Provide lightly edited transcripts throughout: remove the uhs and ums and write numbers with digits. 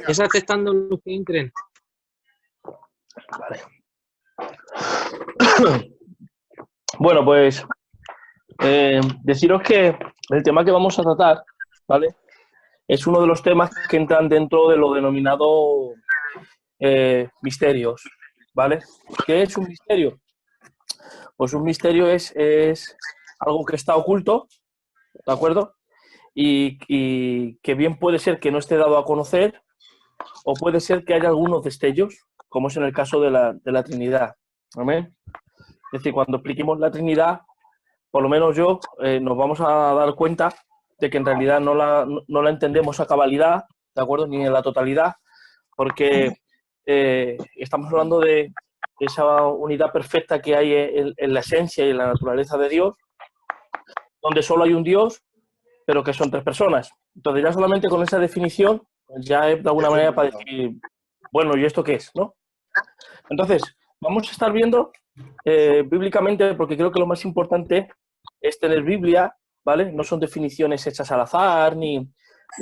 ¿Es aceptando lo que creen? Vale. Bueno, pues deciros que el tema que vamos a tratar, ¿vale? Es uno de los temas que entran dentro de lo denominado misterios, ¿vale? ¿Qué es un misterio? Pues un misterio es algo que está oculto, ¿de acuerdo? Y que bien puede ser que no esté dado a conocer o puede ser que haya algunos destellos, como es en el caso de la Trinidad. ¿Amén? Es decir, cuando expliquemos la Trinidad, por lo menos yo, nos vamos a dar cuenta de que en realidad no la entendemos a cabalidad, ¿de acuerdo? Ni en la totalidad, porque estamos hablando de esa unidad perfecta que hay en la esencia y en la naturaleza de Dios, donde solo hay un Dios, pero que son tres personas. Entonces ya solamente con esa definición ya es de alguna manera para decir, bueno, ¿y esto qué es? ¿No? Entonces, vamos a estar viendo bíblicamente, porque creo que lo más importante es tener Biblia, ¿vale? No son definiciones hechas al azar ni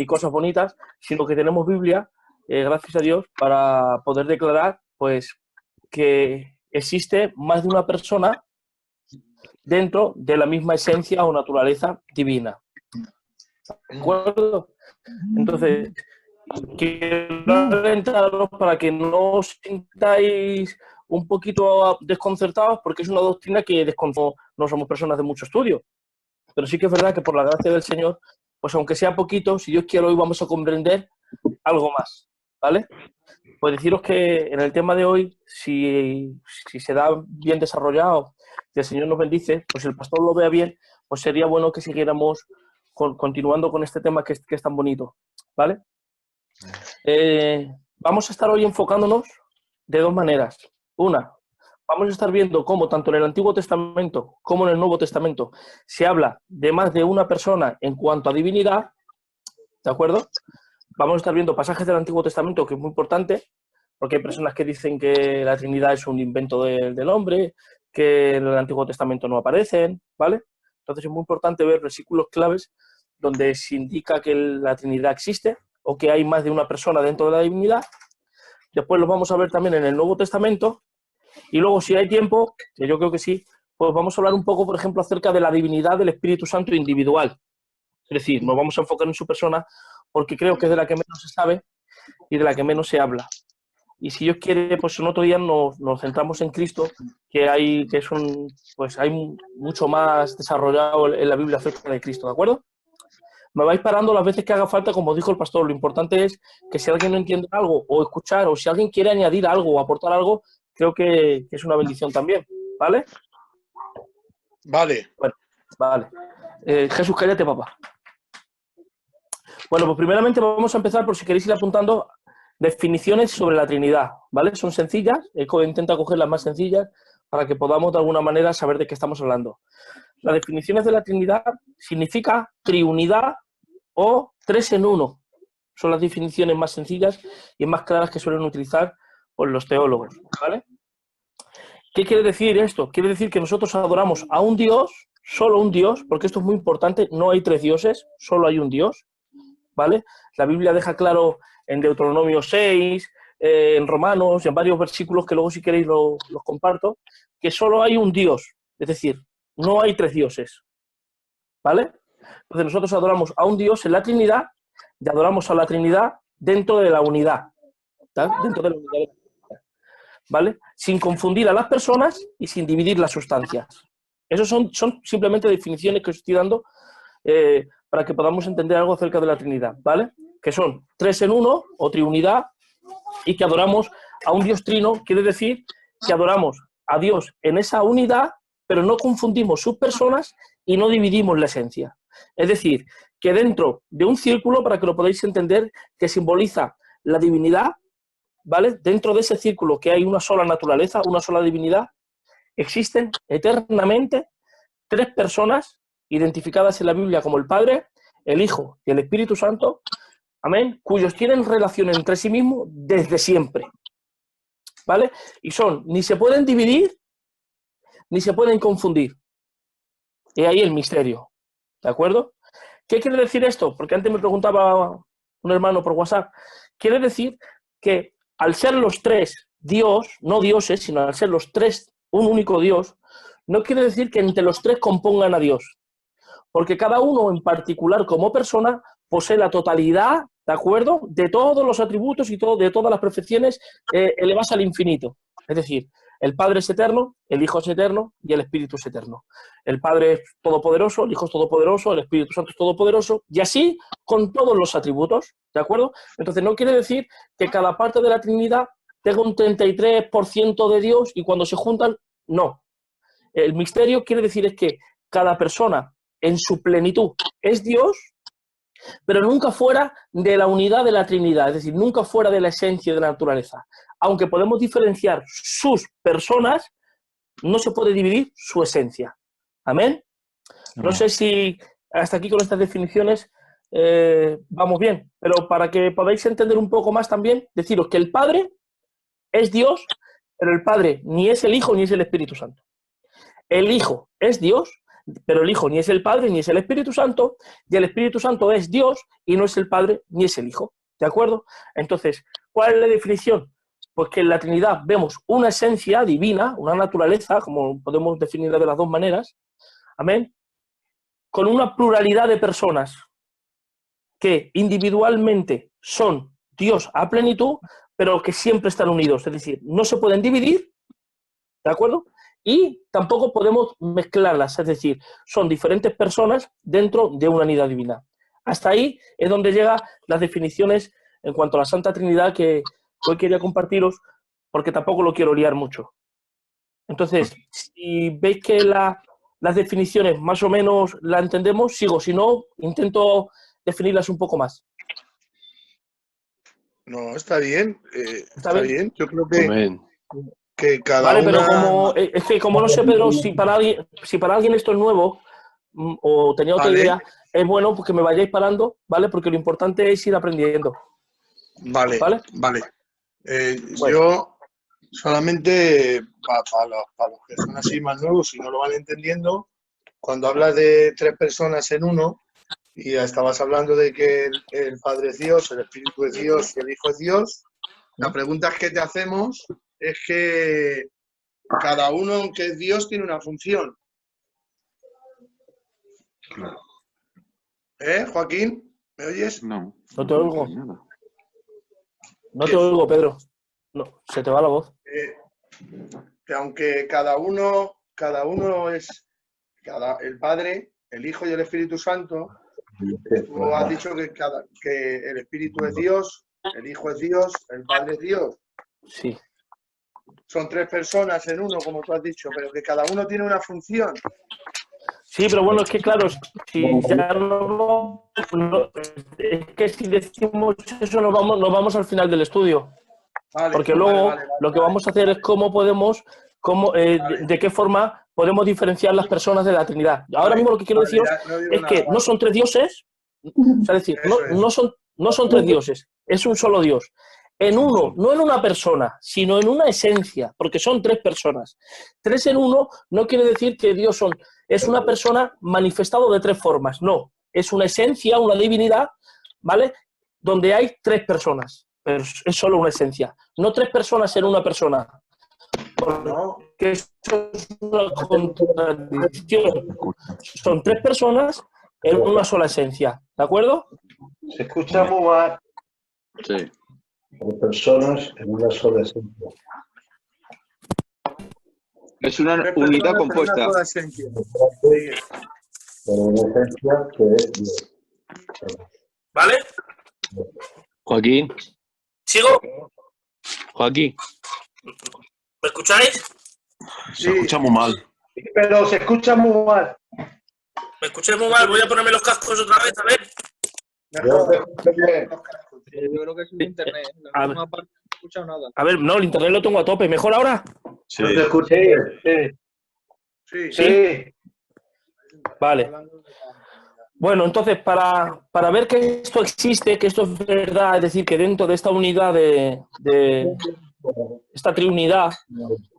cosas bonitas, sino que tenemos Biblia, gracias a Dios, para poder declarar, pues, que existe más de una persona dentro de la misma esencia o naturaleza divina. ¿De acuerdo? Entonces, quiero alentaros para que no os sintáis un poquito desconcertados, porque es una doctrina que no somos personas de mucho estudio. Pero sí que es verdad que por la gracia del Señor, pues aunque sea poquito, si Dios quiere, hoy vamos a comprender algo más, ¿vale? Pues deciros que en el tema de hoy, si se da bien desarrollado, si el Señor nos bendice, pues si el pastor lo vea bien, pues sería bueno que siguiéramos continuando con este tema que es tan bonito, ¿vale? Vamos a estar hoy enfocándonos de dos maneras. Una, vamos a estar viendo cómo tanto en el Antiguo Testamento como en el Nuevo Testamento se habla de más de una persona en cuanto a divinidad, ¿de acuerdo? Vamos a estar viendo pasajes del Antiguo Testamento, que es muy importante, porque hay personas que dicen que la Trinidad es un invento del hombre, que en el Antiguo Testamento no aparecen, ¿vale? Entonces es muy importante ver versículos claves donde se indica que la Trinidad existe o que hay más de una persona dentro de la divinidad. Después los vamos a ver también en el Nuevo Testamento. Y luego, si hay tiempo, que yo creo que sí, pues vamos a hablar un poco, por ejemplo, acerca de la divinidad del Espíritu Santo individual. Es decir, nos vamos a enfocar en su persona porque creo que es de la que menos se sabe y de la que menos se habla. Y si Dios quiere, pues en otro día nos centramos en Cristo, pues hay mucho más desarrollado en la Biblia acerca de Cristo, ¿de acuerdo? Me vais parando las veces que haga falta, como dijo el pastor. Lo importante es que si alguien no entiende algo o escuchar, o si alguien quiere añadir algo o aportar algo, creo que es una bendición también, ¿vale? Vale. Bueno, vale. Jesús, cállate, papá. Bueno, pues primeramente vamos a empezar, por si queréis ir apuntando, definiciones sobre la Trinidad, ¿vale? Son sencillas, intenta coger las más sencillas para que podamos de alguna manera saber de qué estamos hablando. Las definiciones de la Trinidad significa triunidad o tres en uno. Son las definiciones más sencillas y más claras que suelen utilizar pues, los teólogos, ¿vale? ¿Qué quiere decir esto? Quiere decir que nosotros adoramos a un Dios, solo un Dios, porque esto es muy importante, no hay tres dioses, solo hay un Dios, ¿vale? La Biblia deja claro en Deuteronomio 6, en Romanos, en varios versículos que luego si queréis los comparto, que solo hay un Dios, es decir, no hay tres dioses, ¿vale? Entonces nosotros adoramos a un Dios en la Trinidad y adoramos a la Trinidad dentro de la unidad, ¿tá? Dentro de la unidad, ¿vale? Sin confundir a las personas y sin dividir las sustancias. Esas son simplemente definiciones que os estoy dando para que podamos entender algo acerca de la Trinidad, ¿vale? Que son tres en uno o triunidad y que adoramos a un Dios trino, quiere decir que adoramos a Dios en esa unidad, pero no confundimos sus personas y no dividimos la esencia. Es decir, que dentro de un círculo, para que lo podáis entender, que simboliza la divinidad, ¿vale? Dentro de ese círculo que hay una sola naturaleza, una sola divinidad, existen eternamente tres personas identificadas en la Biblia como el Padre, el Hijo y el Espíritu Santo, amén, cuyos tienen relación entre sí mismos desde siempre, ¿vale? Y ni se pueden dividir, ni se pueden confundir. Y ahí el misterio, ¿de acuerdo? ¿Qué quiere decir esto? Porque antes me preguntaba un hermano por WhatsApp quiere decir que al ser los tres Dios, no dioses, sino al ser los tres un único Dios, no quiere decir que entre los tres compongan a Dios, porque cada uno en particular como persona posee la totalidad, ¿de acuerdo?, de todos los atributos y de todas las perfecciones elevadas al infinito. Es decir, el Padre es eterno, el Hijo es eterno y el Espíritu es eterno. El Padre es todopoderoso, el Hijo es todopoderoso, el Espíritu Santo es todopoderoso, y así con todos los atributos, ¿de acuerdo? Entonces no quiere decir que cada parte de la Trinidad tenga un 33% de Dios y cuando se juntan, no. El misterio quiere decir es que cada persona en su plenitud es Dios, pero nunca fuera de la unidad de la Trinidad, es decir, nunca fuera de la esencia de la naturaleza. Aunque podemos diferenciar sus personas, no se puede dividir su esencia. ¿Amén? No sé si hasta aquí con estas definiciones vamos bien, pero para que podáis entender un poco más también, deciros que el Padre es Dios, pero el Padre ni es el Hijo ni es el Espíritu Santo. El Hijo es Dios, pero el Hijo ni es el Padre ni es el Espíritu Santo, y el Espíritu Santo es Dios y no es el Padre ni es el Hijo. ¿De acuerdo? Entonces, ¿cuál es la definición? Pues que en la Trinidad vemos una esencia divina, una naturaleza, como podemos definirla de las dos maneras, amén, con una pluralidad de personas que individualmente son Dios a plenitud, pero que siempre están unidos. Es decir, no se pueden dividir, ¿de acuerdo? Y tampoco podemos mezclarlas, es decir, son diferentes personas dentro de una unidad divina. Hasta ahí es donde llegan las definiciones en cuanto a la Santa Trinidad que hoy quería compartiros, porque tampoco lo quiero liar mucho. Entonces, si veis que las definiciones más o menos las entendemos, sigo. Si no, intento definirlas un poco más. No, está bien. ¿Está bien? Yo creo Amén. que cada vale, pero una... es que como no sé, Pedro, si para alguien esto es nuevo o tenía otra Vale. idea, es bueno que me vayáis parando, ¿vale? Porque lo importante es ir aprendiendo. Vale, ¿Vale? vale. Bueno. Yo solamente, para los que son así más nuevos, si no lo van entendiendo, cuando hablas de tres personas en uno, y ya estabas hablando de que el Padre es Dios, el Espíritu es Dios y el Hijo es Dios, la pregunta que te hacemos es que cada uno que es Dios tiene una función. Joaquín? ¿Me oyes? No. No te oigo. Nada. No te oigo, Pedro. No, se te va la voz. Que aunque cada uno es el Padre, el Hijo y el Espíritu Santo, tú has dicho que el Espíritu es Dios, el Hijo es Dios, el Padre es Dios. Sí. Son tres personas en uno, como tú has dicho, pero que cada uno tiene una función. Sí, pero bueno, es que claro, si ya es que si decimos eso nos vamos al final del estudio. Vale, porque luego lo que vamos a hacer es de qué forma podemos diferenciar las personas de la Trinidad. Ahora mismo lo que quiero deciros es que no son tres dioses, o sea, es decir, no son tres dioses, es un solo Dios. En uno, no en una persona, sino en una esencia, porque son tres personas. Tres en uno no quiere decir que Dios es una persona manifestado de tres formas, no. Es una esencia, una divinidad, ¿vale? Donde hay tres personas, pero es solo una esencia. No tres personas en una persona, porque eso es una contradicción. Son tres personas en una sola esencia, ¿de acuerdo? Se escucha muy mal. Sí. Personas en una sola esencia. Es una unidad compuesta. Una sola esencia. Pero una esencia que es Dios. ¿Vale? Joaquín, ¿Sigo? Joaquín, ¿Me escucháis? se escucha muy mal. Pero se escucha muy mal. ¿Me escucháis muy mal? Voy a ponerme los cascos otra vez, a ver. Yo te escucho bien. Yo creo que es el internet. A No ver. me ha escuchado nada. A ver, no, el internet lo tengo a tope. ¿Mejor ahora? Sí. Yo te escuché. Sí. Sí. Vale. Bueno, entonces, para ver que esto existe, que esto es verdad, es decir, que dentro de esta unidad de esta triunidad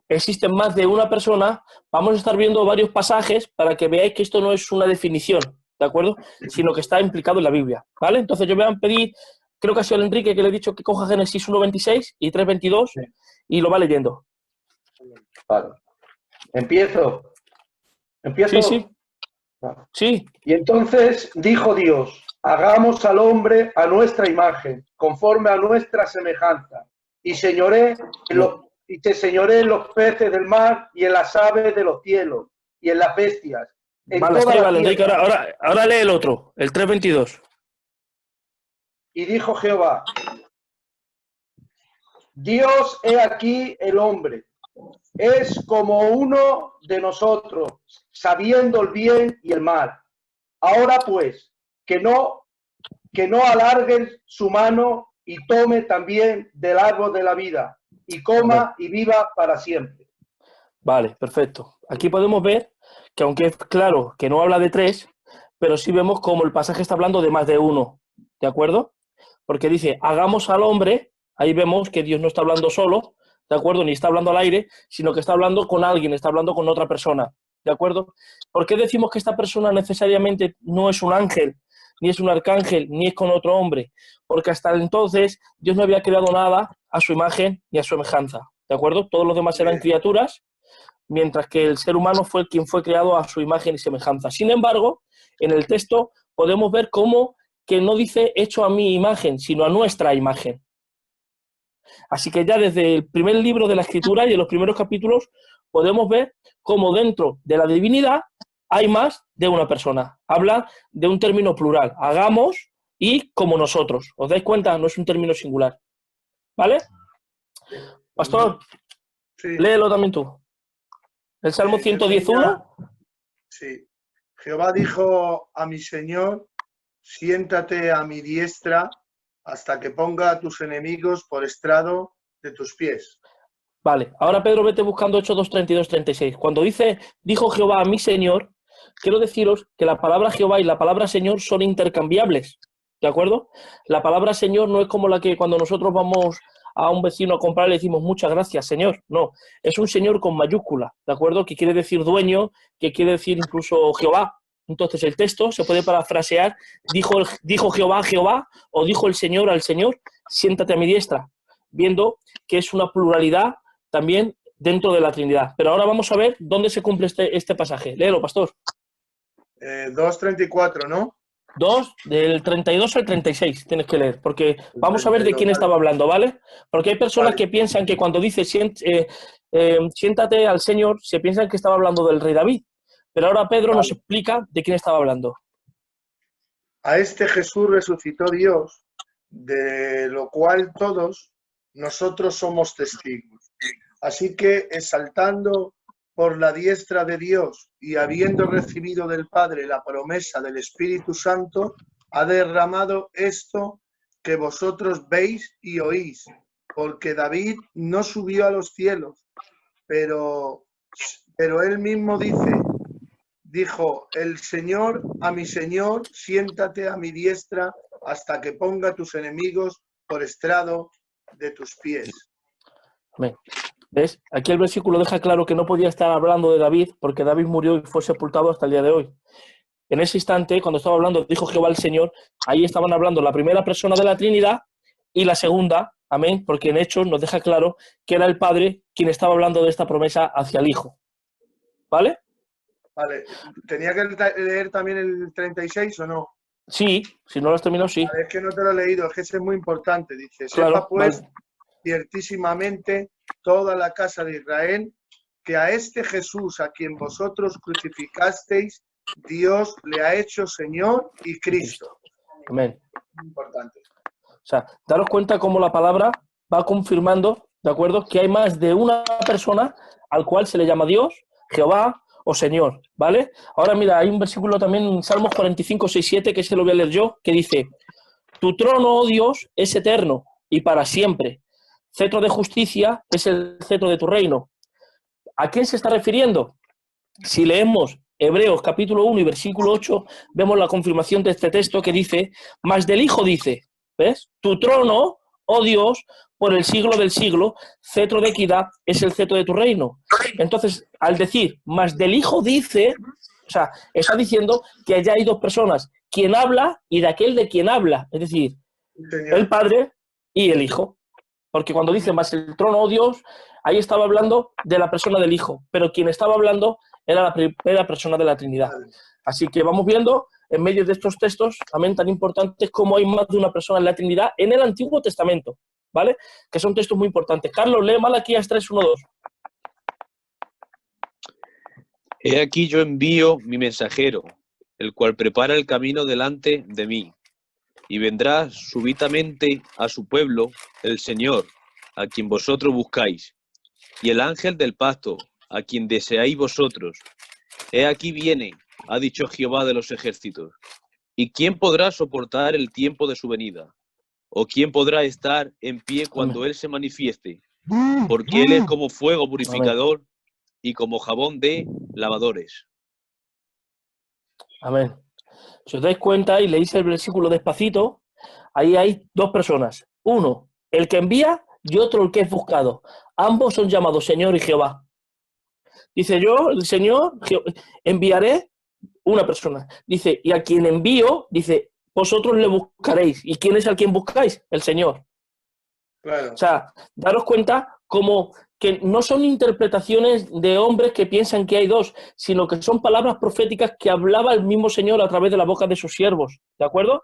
existen más de una persona, vamos a estar viendo varios pasajes para que veáis que esto no es una definición, ¿de acuerdo? Sino que está implicado en la Biblia, ¿vale? Entonces yo voy a pedir creo que ha sido el Enrique que le he dicho que coja Génesis 1.26 y 3.22 y lo va leyendo. Vale. ¿Empiezo? ¿Empiezo? Sí, sí. Vale. Sí, Y entonces dijo Dios, hagamos al hombre a nuestra imagen, conforme a nuestra semejanza, y te señoré en los peces del mar y en las aves de los cielos y en las bestias. En vale, toda la vale, Enrique, tierra. ahora lee el otro, el 3.22. Y dijo Jehová, Dios he aquí el hombre, es como uno de nosotros, sabiendo el bien y el mal. Ahora pues, que no alarguen su mano y tome también del árbol de la vida, y coma y viva para siempre. Vale, perfecto. Aquí podemos ver que aunque es claro que no habla de 3, pero sí vemos como el pasaje está hablando de más de 1, ¿de acuerdo? Porque dice, hagamos al hombre, ahí vemos que Dios no está hablando solo, ¿de acuerdo? Ni está hablando al aire, sino que está hablando con alguien, está hablando con otra persona, ¿de acuerdo? ¿Por qué decimos que esta persona necesariamente no es un ángel, ni es un arcángel, ni es con otro hombre? Porque hasta entonces Dios no había creado nada a su imagen ni a su semejanza, ¿de acuerdo? Todos los demás eran criaturas, mientras que el ser humano fue quien fue creado a su imagen y semejanza. Sin embargo, en el texto podemos ver cómo que no dice hecho a mi imagen, sino a nuestra imagen. Así que ya desde el primer libro de la Escritura y en los primeros capítulos podemos ver cómo dentro de la divinidad hay más de una persona. Habla de un término plural, hagamos y como nosotros. ¿Os dais cuenta? No es un término singular. ¿Vale? Pastor, Sí. léelo también tú. El Salmo 111. Sí. Jehová dijo a mi Señor, siéntate a mi diestra hasta que ponga a tus enemigos por estrado de tus pies. Vale, ahora Pedro vete buscando Hechos 2:32, 36. Cuando dijo Jehová a mi Señor, quiero deciros que la palabra Jehová y la palabra Señor son intercambiables, ¿de acuerdo? La palabra Señor no es como la que cuando nosotros vamos a un vecino a comprar le decimos muchas gracias, Señor. No, es un Señor con mayúscula, ¿de acuerdo? Que quiere decir dueño, que quiere decir incluso Jehová. Entonces el texto se puede parafrasear, dijo Jehová a Jehová, o dijo el Señor al Señor, siéntate a mi diestra, viendo que es una pluralidad también dentro de la Trinidad. Pero ahora vamos a ver dónde se cumple este pasaje. Léelo, pastor. 2:34, ¿no? 2, del 32 al 36 tienes que leer, porque vamos a ver de quién estaba hablando, ¿vale? Porque hay personas que piensan que cuando dice siéntate al Señor, se piensan que estaba hablando del rey David. Pero ahora Pedro nos explica de quién estaba hablando. A este Jesús resucitó Dios, de lo cual todos nosotros somos testigos. Así que, exaltando por la diestra de Dios y habiendo recibido del Padre la promesa del Espíritu Santo, ha derramado esto que vosotros veis y oís, porque David no subió a los cielos, pero él mismo dijo, el Señor a mi Señor, siéntate a mi diestra hasta que ponga tus enemigos por estrado de tus pies. Amén. ¿Ves? Aquí el versículo deja claro que no podía estar hablando de David porque David murió y fue sepultado hasta el día de hoy. En ese instante, cuando estaba hablando, dijo Jehová el Señor, ahí estaban hablando la primera persona de la Trinidad y la segunda, amén, porque en Hechos nos deja claro que era el Padre quien estaba hablando de esta promesa hacia el Hijo. ¿Vale? Vale, ¿tenía que leer también el 36 o no? Sí, si no lo has terminado, sí. Vale, es que no te lo he leído, es que ese es muy importante. Dice, Claro, sepa pues vale. ciertísimamente toda la casa de Israel que a este Jesús a quien vosotros crucificasteis, Dios le ha hecho Señor y Cristo. Amén. Muy importante. O sea, daros cuenta cómo la palabra va confirmando, ¿de acuerdo?, que hay más de una persona al cual se le llama Dios, Jehová o Señor, ¿vale? Ahora mira, hay un versículo también en Salmos 45, 6, 7, que se lo voy a leer yo, que dice, tu trono, oh Dios, es eterno y para siempre. Cetro de justicia es el cetro de tu reino. ¿A quién se está refiriendo? Si leemos Hebreos capítulo 1 y versículo 8, vemos la confirmación de este texto que dice, mas del Hijo dice, ¿ves? Tu trono, oh Dios, por el siglo del siglo, cetro de equidad es el cetro de tu reino. Entonces, al decir, mas del Hijo dice, o sea, está diciendo que allá hay dos personas, quien habla y de aquel de quien habla. Es decir, Señor. el Padre y el Hijo. Porque cuando dice más el trono, oh Dios, ahí estaba hablando de la persona del Hijo, pero quien estaba hablando era la primera persona de la Trinidad. Así que vamos viendo, en medio de estos textos, también tan importantes como hay más de una persona en la Trinidad en el Antiguo Testamento, ¿vale? Que son textos muy importantes. Carlos, lee Malaquías 3:1-2. He aquí yo envío mi mensajero, el cual prepara el camino delante de mí. Y vendrá súbitamente a su pueblo el Señor, a quien vosotros buscáis, y el ángel del pacto, a quien deseáis vosotros. He aquí viene, ha dicho Jehová de los ejércitos. ¿Y quién podrá soportar el tiempo de su venida? ¿O quién podrá estar en pie cuando Él se manifieste? Porque Él es como fuego purificador y como jabón de lavadores. Amén. Si os dais cuenta y leéis el versículo despacito, ahí hay dos personas. Uno, el que envía, y otro, el que es buscado. Ambos son llamados Señor y Jehová. Dice yo, el Señor, enviaré una persona. Dice, y a quien envío, dice, vosotros le buscaréis. ¿Y quién es al quien buscáis? El Señor. Claro. O sea, daros cuenta como que no son interpretaciones de hombres que piensan que hay dos, sino que son palabras proféticas que hablaba el mismo Señor a través de la boca de sus siervos. ¿De acuerdo?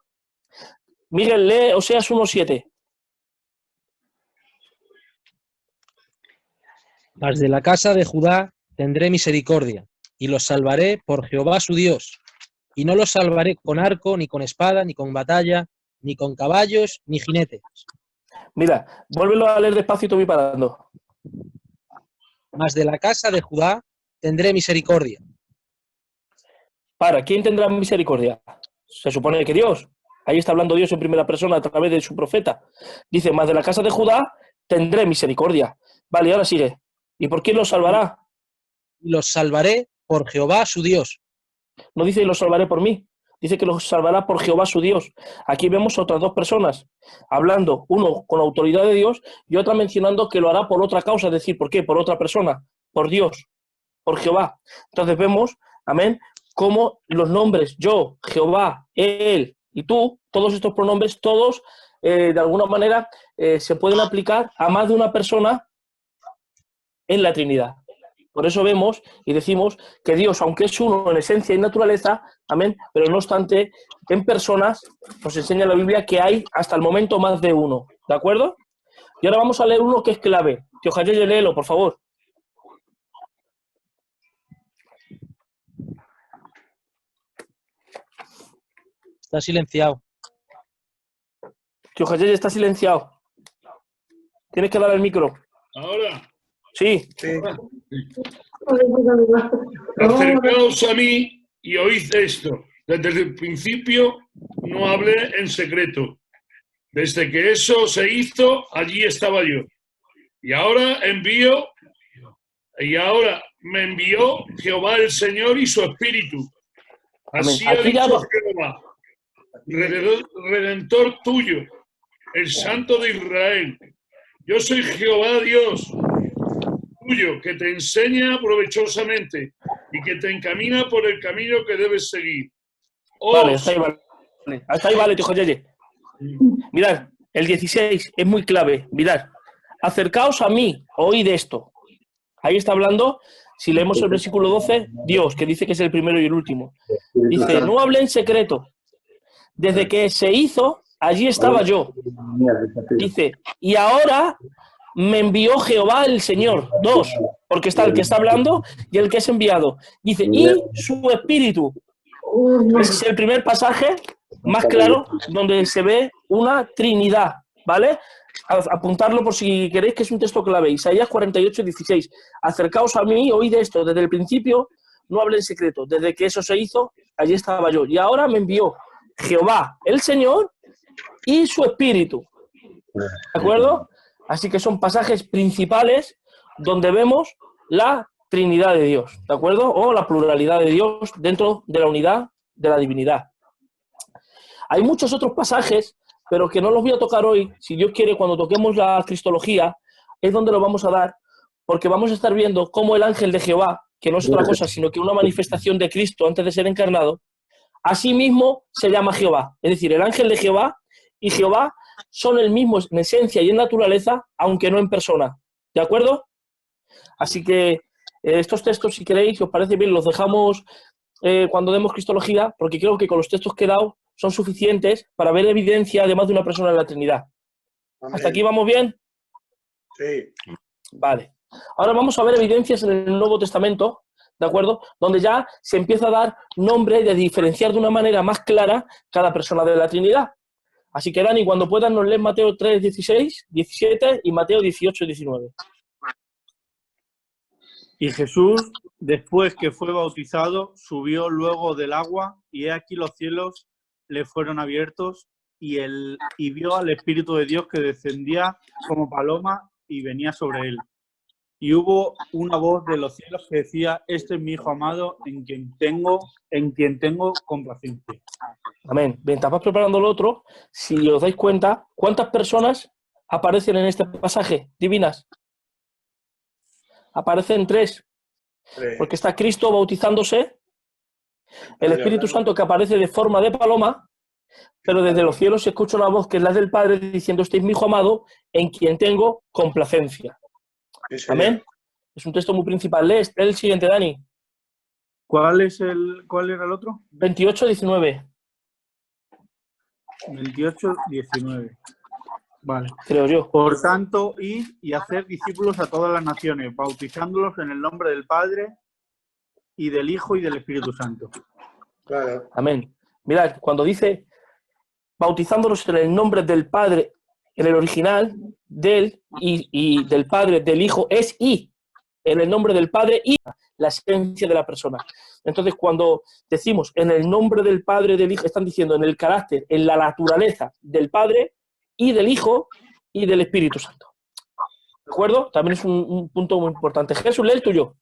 Miguel, lee Oseas 1:7. Mas de la casa de Judá tendré misericordia, y los salvaré por Jehová su Dios. Y no los salvaré con arco, ni con espada, ni con batalla, ni con caballos, ni jinetes. Mira, vuélvelo a leer despacio y te voy parando. Mas de la casa de Judá tendré misericordia. ¿Quién tendrá misericordia? Se supone que Dios. Ahí está hablando Dios en primera persona a través de su profeta. Dice, mas de la casa de Judá tendré misericordia. Vale, y ahora sigue. ¿Y por quién los salvará? Y los salvaré por Jehová su Dios. No dice, y los salvaré por mí. Dice que los salvará por Jehová su Dios. Aquí vemos otras dos personas hablando, uno con autoridad de Dios y otra mencionando que lo hará por otra causa. Es decir, ¿por qué? Por otra persona, por Dios, por Jehová. Entonces vemos, amén, cómo los nombres yo, Jehová, Él y tú, todos estos pronombres, todos de alguna manera se pueden aplicar a más de una persona en la Trinidad. Por eso vemos y decimos que Dios, aunque es uno en esencia y naturaleza, amén, pero no obstante, en personas nos enseña la Biblia que hay hasta el momento más de uno, ¿de acuerdo? Y ahora vamos a leer uno que es clave. Tío Jayeye, léelo, por favor. Está silenciado. Tío Jayeye está silenciado. Tienes que dar el micro. Ahora, Sí. acercaos a mí y oíd esto. Desde el principio no hablé en secreto. Desde que eso se hizo, allí estaba yo. Y ahora me envió Jehová el Señor y su Espíritu. Así Amén. ha Aquí ya dicho va. Jehová, Redentor tuyo, el Santo de Israel. Yo soy Jehová Dios tuyo, que te enseña provechosamente y que te encamina por el camino que debes seguir. Vale, hasta ahí vale. Hasta ahí vale, tío Jayeye. Mirad, el 16 es muy clave. Mirad, acercaos a mí, oíd esto. Ahí está hablando, si leemos el versículo 12, Dios, que dice que es el primero y el último. Dice, no hablé en secreto. Desde que se hizo, allí estaba yo. Dice, y ahora me envió Jehová el Señor. Dos, porque está el que está hablando y el que es enviado. Dice, y su Espíritu. Es el primer pasaje más claro donde se ve una Trinidad, ¿vale? Apuntarlo por si queréis, que es un texto clave. Isaías 48:16. Acercaos a mí, oíd esto. Desde el principio no hablé en secreto. Desde que eso se hizo, allí estaba yo. Y ahora me envió Jehová, el Señor, y su Espíritu. ¿De acuerdo? Así que son pasajes principales donde vemos la Trinidad de Dios, ¿de acuerdo? O la pluralidad de Dios dentro de la unidad de la divinidad. Hay muchos otros pasajes, pero que no los voy a tocar hoy. Si Dios quiere, cuando toquemos la cristología, es donde lo vamos a dar, porque vamos a estar viendo cómo el ángel de Jehová, que no es otra cosa, sino que una manifestación de Cristo antes de ser encarnado, asimismo se llama Jehová. Es decir, el ángel de Jehová, y Jehová son el mismo en esencia y en naturaleza, aunque no en persona. ¿De acuerdo? Así que estos textos, si queréis, si os parece bien, los dejamos cuando demos Cristología, porque creo que con los textos que he dado son suficientes para ver evidencia además de una persona en la Trinidad. Amén. ¿Hasta aquí vamos bien? Sí. Vale. Ahora vamos a ver evidencias en el Nuevo Testamento, ¿de acuerdo? Donde ya se empieza a dar nombre y a diferenciar de una manera más clara cada persona de la Trinidad. Así que, Dani, cuando puedas nos lees Mateo 3, 16, 17 y Mateo 18, 19. Y Jesús, después que fue bautizado, subió luego del agua, y he aquí los cielos le fueron abiertos, y vio al Espíritu de Dios que descendía como paloma y venía sobre él. Y hubo una voz de los cielos que decía: este es mi Hijo amado, en quien tengo complacencia. Amén. Bien, estás preparando lo otro. Si os dais cuenta, ¿cuántas personas aparecen en este pasaje divinas? Aparecen 3. Porque está Cristo bautizándose, el Espíritu Santo que aparece de forma de paloma, pero desde los cielos se escucha una voz que es la del Padre diciendo: este es mi Hijo amado, en quien tengo complacencia. Amén. Es un texto muy principal. Lee el siguiente, Dani. ¿Cuál era el otro? 28, 19. 28, 19. Vale. Creo yo. Por tanto, id y hacer discípulos a todas las naciones, bautizándolos en el nombre del Padre y del Hijo y del Espíritu Santo. Claro. Amén. Mirad, cuando dice bautizándolos en el nombre del Padre, en el original, del y del Padre, del Hijo, es y. En el nombre del Padre y la esencia de la persona. Entonces, cuando decimos en el nombre del Padre, del Hijo, están diciendo en el carácter, en la naturaleza del Padre y del Hijo y del Espíritu Santo. ¿De acuerdo? También es un punto muy importante. Jesús, lee el tuyo.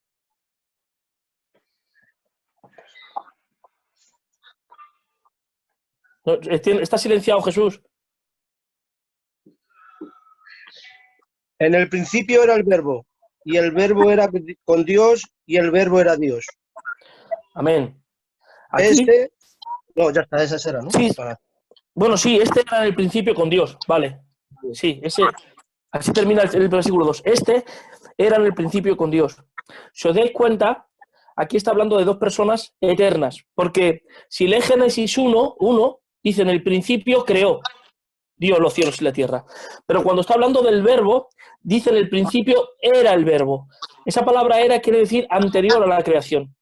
No, está silenciado, Jesús. En el principio era el Verbo, y el Verbo era con Dios, y el Verbo era Dios. Amén. Aquí, No, ya está, esa será, ¿no? Sí. Bueno, sí, este era en el principio con Dios, vale. Sí, así termina el versículo 2. Este era en el principio con Dios. Si os dais cuenta, aquí está hablando de 2 personas eternas, porque si lees Génesis 1, dice: en el principio creó Dios los cielos y la tierra. Pero cuando está hablando del verbo, dice: en el principio era el verbo. Esa palabra era quiere decir anterior a la creación,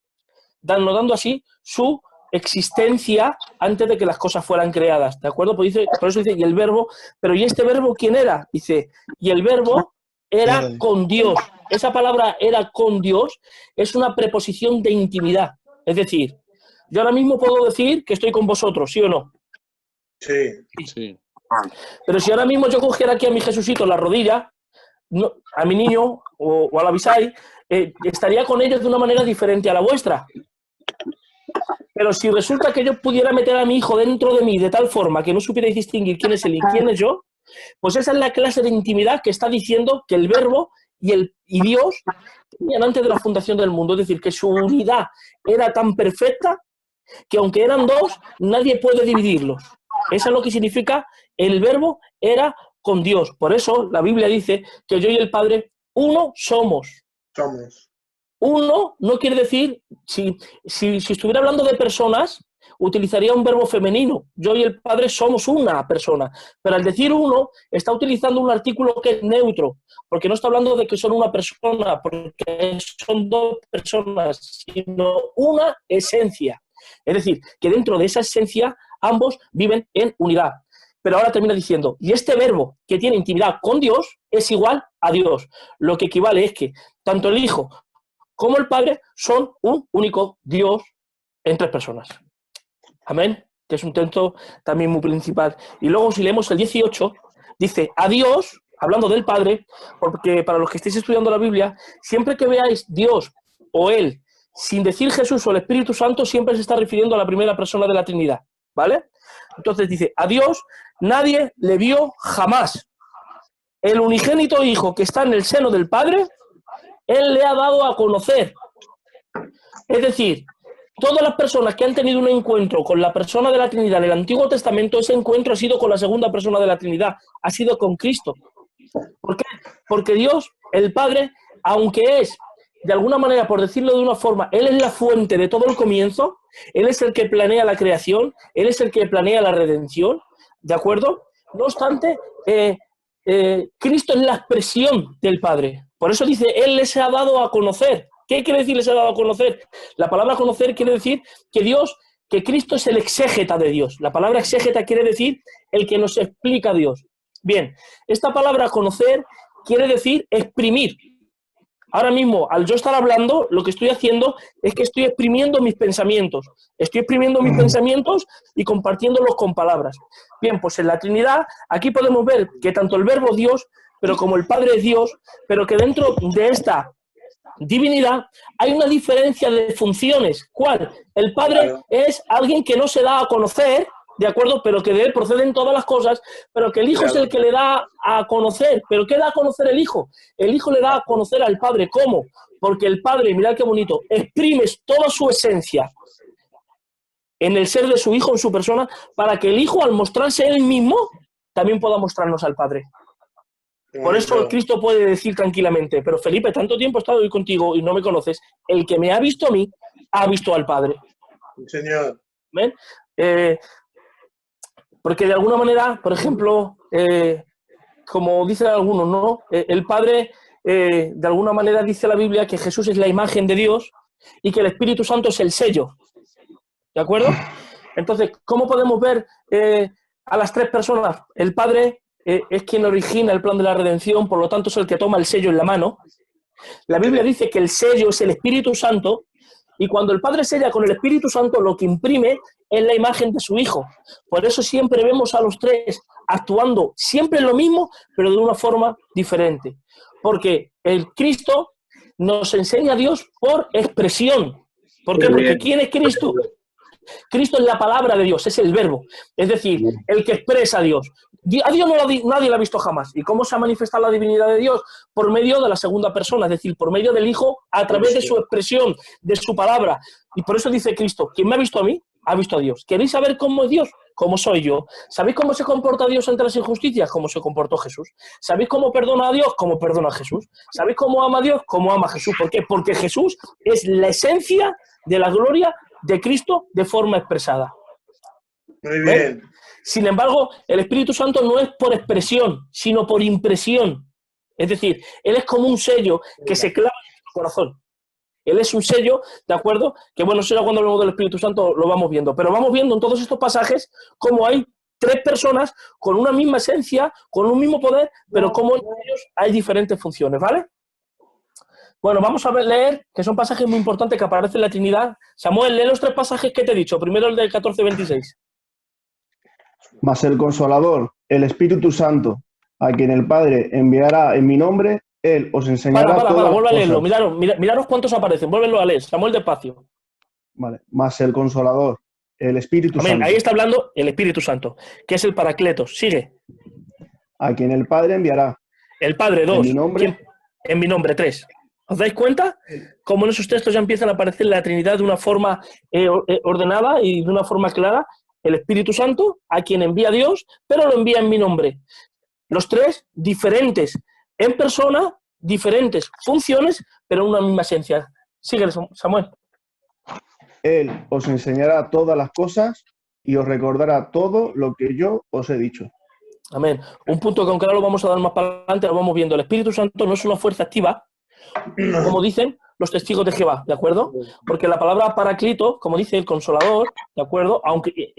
dando así su existencia antes de que las cosas fueran creadas, ¿de acuerdo? Pues por eso dice: y el verbo, pero ¿y este verbo quién era? Dice: y el verbo era con Dios. Esa palabra era con Dios es una preposición de intimidad. Es decir, yo ahora mismo puedo decir que estoy con vosotros, ¿sí o no? Sí. Pero si ahora mismo yo cogiera aquí a mi Jesucito en la rodilla, a mi niño o al Abisai, estaría con ellos de una manera diferente a la vuestra. Pero si resulta que yo pudiera meter a mi hijo dentro de mí de tal forma que no supierais distinguir quién es él y quién es yo, pues esa es la clase de intimidad que está diciendo que el Verbo y Dios tenían antes de la fundación del mundo. Es decir, que su unidad era tan perfecta que aunque eran 2, nadie puede dividirlos. Eso es lo que significa el Verbo era con Dios. Por eso la Biblia dice que yo y el Padre uno somos. Uno no quiere decir, si estuviera hablando de personas, utilizaría un verbo femenino. Yo y el Padre somos una persona. Pero al decir uno, está utilizando un artículo que es neutro, porque no está hablando de que son una persona, porque son 2 personas, sino una esencia. Es decir, que dentro de esa esencia ambos viven en unidad. Pero ahora termina diciendo: y este verbo que tiene intimidad con Dios es igual a Dios. Lo que equivale es que tanto el Hijo como el Padre son un único Dios en 3 personas. Amén. Que es un texto también muy principal. Y luego si leemos el 18, dice: a Dios, hablando del Padre, porque para los que estéis estudiando la Biblia, siempre que veáis Dios o Él, sin decir Jesús o el Espíritu Santo, siempre se está refiriendo a la primera persona de la Trinidad. ¿Vale? Entonces dice: a Dios nadie le vio jamás. El unigénito Hijo que está en el seno del Padre, Él le ha dado a conocer. Es decir, todas las personas que han tenido un encuentro con la persona de la Trinidad en el Antiguo Testamento, ese encuentro ha sido con la segunda persona de la Trinidad, ha sido con Cristo. ¿Por qué? Porque Dios, el Padre, aunque es, de alguna manera, por decirlo de una forma, Él es la fuente de todo el comienzo, Él es el que planea la creación, Él es el que planea la redención, ¿de acuerdo? No obstante, Cristo es la expresión del Padre. Por eso dice, Él les ha dado a conocer. ¿Qué quiere decir les ha dado a conocer? La palabra conocer quiere decir que Cristo es el exégeta de Dios. La palabra exégeta quiere decir el que nos explica a Dios. Bien, esta palabra conocer quiere decir exprimir. Ahora mismo, al yo estar hablando, lo que estoy haciendo es que estoy exprimiendo mis pensamientos. Estoy exprimiendo mis pensamientos y compartiéndolos con palabras. Bien, pues en la Trinidad, aquí podemos ver que tanto el Verbo Dios, pero como el Padre es Dios, pero que dentro de esta divinidad hay una diferencia de funciones. ¿Cuál? El Padre es alguien que no se da a conocer, ¿de acuerdo? Pero que de él proceden todas las cosas, pero que el Hijo es el que le da a conocer. ¿Pero qué da a conocer el Hijo? El Hijo le da a conocer al Padre. ¿Cómo? Porque el Padre, mirad qué bonito, exprime toda su esencia en el ser de su Hijo, en su persona, para que el Hijo, al mostrarse él mismo, también pueda mostrarnos al Padre. Por eso Cristo puede decir tranquilamente, pero Felipe, tanto tiempo he estado hoy contigo y no me conoces, el que me ha visto a mí, ha visto al Padre. Señor. ¿Ven? Porque de alguna manera, por ejemplo, como dicen algunos, ¿no? El Padre, de alguna manera dice la Biblia que Jesús es la imagen de Dios y que el Espíritu Santo es el sello. ¿De acuerdo? Entonces, ¿cómo podemos ver a las tres personas? El Padre es quien origina el plan de la redención, por lo tanto es el que toma el sello en la mano. La Biblia dice que el sello es el Espíritu Santo, y cuando el Padre sella con el Espíritu Santo, lo que imprime es la imagen de su Hijo. Por eso siempre vemos a los tres actuando siempre lo mismo, pero de una forma diferente. Porque el Cristo nos enseña a Dios por expresión. ¿Por qué? Porque ¿quién es Cristo? Cristo es la palabra de Dios, es el verbo. Es decir, el que expresa a Dios. A Dios nadie lo ha visto jamás. ¿Y cómo se ha manifestado la divinidad de Dios? Por medio de la segunda persona, es decir, por medio del Hijo, a través de su expresión, de su palabra. Y por eso dice Cristo, quien me ha visto a mí, ha visto a Dios. ¿Queréis saber cómo es Dios? ¿Cómo soy yo? ¿Sabéis cómo se comporta Dios ante las injusticias? ¿Cómo se comportó Jesús? ¿Sabéis cómo perdona a Dios? ¿Cómo perdona a Jesús? ¿Sabéis cómo ama a Dios? ¿Cómo ama a Jesús? ¿Por qué? Porque Jesús es la esencia de la gloria de Cristo de forma expresada. Muy bien. ¿Ven? Sin embargo, el Espíritu Santo no es por expresión, sino por impresión. Es decir, Él es como un sello que se clava en el corazón. Él es un sello, ¿de acuerdo? Que bueno, eso ya cuando hablemos del Espíritu Santo lo vamos viendo. Pero vamos viendo en todos estos pasajes cómo hay tres personas con una misma esencia, con un mismo poder, pero cómo en ellos hay diferentes funciones, ¿vale? Bueno, vamos a leer, que son pasajes muy importantes que aparecen en la Trinidad. Samuel, lee los tres pasajes que te he dicho. Primero el del 14-26. Mas el Consolador, el Espíritu Santo, a quien el Padre enviará en mi nombre, Él os enseñará vuelve a leerlo. Miraros cuántos aparecen. Vuélvelo a leer. Samuel, despacio. Vale. Mas el Consolador, el Espíritu Santo. Ahí está hablando el Espíritu Santo, que es el Paracletos. Sigue. A quien el Padre enviará. El Padre, 2. En mi nombre. En mi nombre, 3. ¿Os dais cuenta? Cómo en esos textos ya empiezan a aparecer la Trinidad de una forma ordenada y de una forma clara. El Espíritu Santo, a quien envía Dios, pero lo envía en mi nombre. Los tres, diferentes en persona, diferentes funciones, pero una misma esencia. Sigue, Samuel. Él os enseñará todas las cosas y os recordará todo lo que yo os he dicho. Amén. Un punto que aunque ahora lo vamos a dar más para adelante, lo vamos viendo. El Espíritu Santo no es una fuerza activa, como dicen los testigos de Jehová, ¿de acuerdo? Porque la palabra paraclito, como dice el consolador, ¿de acuerdo? Aunque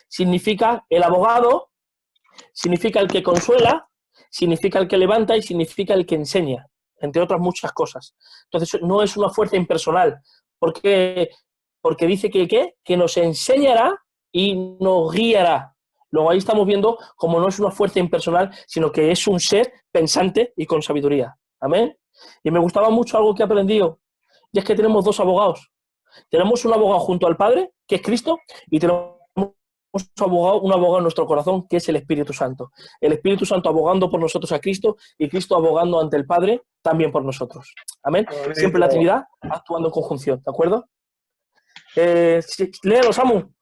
significa el abogado, significa el que consuela, significa el que levanta y significa el que enseña, entre otras muchas cosas. Entonces no es una fuerza impersonal, porque dice que nos enseñará y nos guiará. Luego ahí estamos viendo como no es una fuerza impersonal, sino que es un ser pensante y con sabiduría. Amén. Y me gustaba mucho algo que he aprendido, y es que tenemos dos abogados. Tenemos un abogado junto al Padre, que es Cristo, y tenemos un abogado en nuestro corazón, que es el Espíritu Santo. El Espíritu Santo abogando por nosotros a Cristo, y Cristo abogando ante el Padre también por nosotros. Amén. Siempre la Trinidad actuando en conjunción, ¿de acuerdo? Léelo, Samu.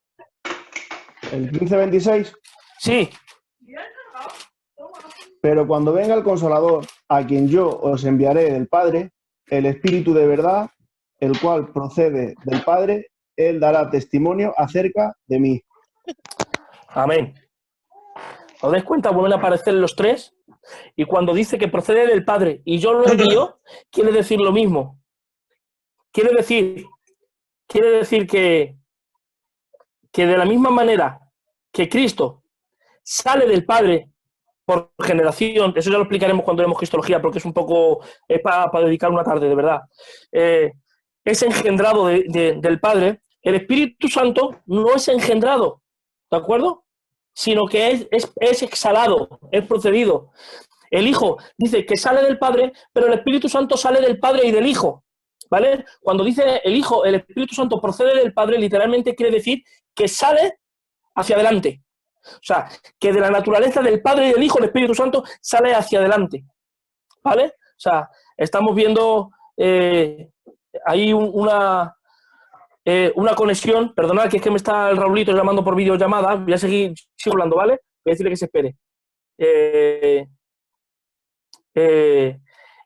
El 15:26. Sí. Pero cuando venga el Consolador, a quien yo os enviaré del Padre, el Espíritu de verdad, el cual procede del Padre, él dará testimonio acerca de mí. Amén. ¿Os dais cuenta? Vuelven a aparecer los tres. Y cuando dice que procede del Padre y yo lo envío, quiere decir lo mismo. Quiere decir que de la misma manera que Cristo sale del Padre por generación, eso ya lo explicaremos cuando leemos Cristología, porque es un poco, es para dedicar una tarde, de verdad. Es engendrado del Padre. El Espíritu Santo no es engendrado, ¿de acuerdo? Sino que es exhalado, es procedido. El Hijo dice que sale del Padre, pero el Espíritu Santo sale del Padre y del Hijo, ¿vale? Cuando dice el Hijo, el Espíritu Santo procede del Padre, literalmente quiere decir que sale hacia adelante. O sea, que de la naturaleza del Padre y del Hijo, el Espíritu Santo sale hacia adelante, ¿vale? O sea, estamos viendo ahí una conexión. Perdonad, que es que me está el Raulito llamando por videollamada. Voy a sigo hablando, ¿vale? Voy a decirle que se espere.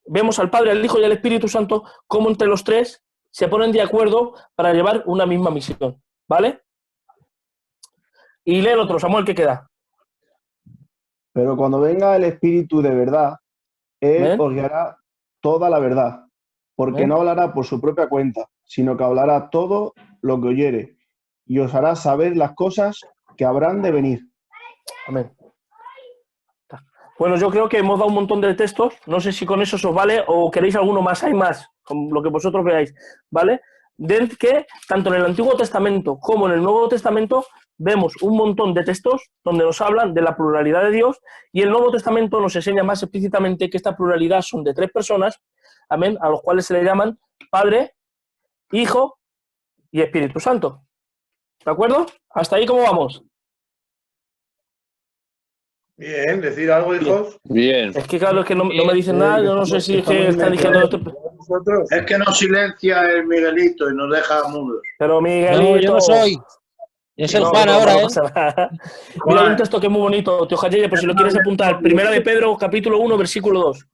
Vemos al Padre, al Hijo y al Espíritu Santo como entre los tres se ponen de acuerdo para llevar una misma misión, ¿vale? Y lee el otro, Samuel, ¿qué queda? Pero cuando venga el Espíritu de verdad, él ¿Ven? os guiará toda la verdad, porque ¿Ven? no hablará por su propia cuenta, sino que hablará todo lo que oyere, y os hará saber las cosas que habrán de venir. Amén. Bueno, yo creo que hemos dado un montón de textos. No sé si con eso os vale o queréis alguno más. Hay más, con lo que vosotros veáis, ¿vale? De que tanto en el Antiguo Testamento como en el Nuevo Testamento vemos un montón de textos donde nos hablan de la pluralidad de Dios, y el Nuevo Testamento nos enseña más explícitamente que esta pluralidad son de tres personas, amén, a los cuales se le llaman Padre, Hijo y Espíritu Santo. ¿De acuerdo? ¿Hasta ahí cómo vamos? Bien, decir algo, hijos. Bien. Es que claro, es que no me dicen nada, yo no sé si es que están diciendo esto. Es que nos silencia el Miguelito y nos deja mudos. Pero Miguelito... No, yo no soy. Es el Juan ahora, ¿eh? pasa nada. Mira, hay un texto que es muy bonito, Tío Jayeye, por si lo quieres apuntar. Primera de Pedro, capítulo 1, versículo 2,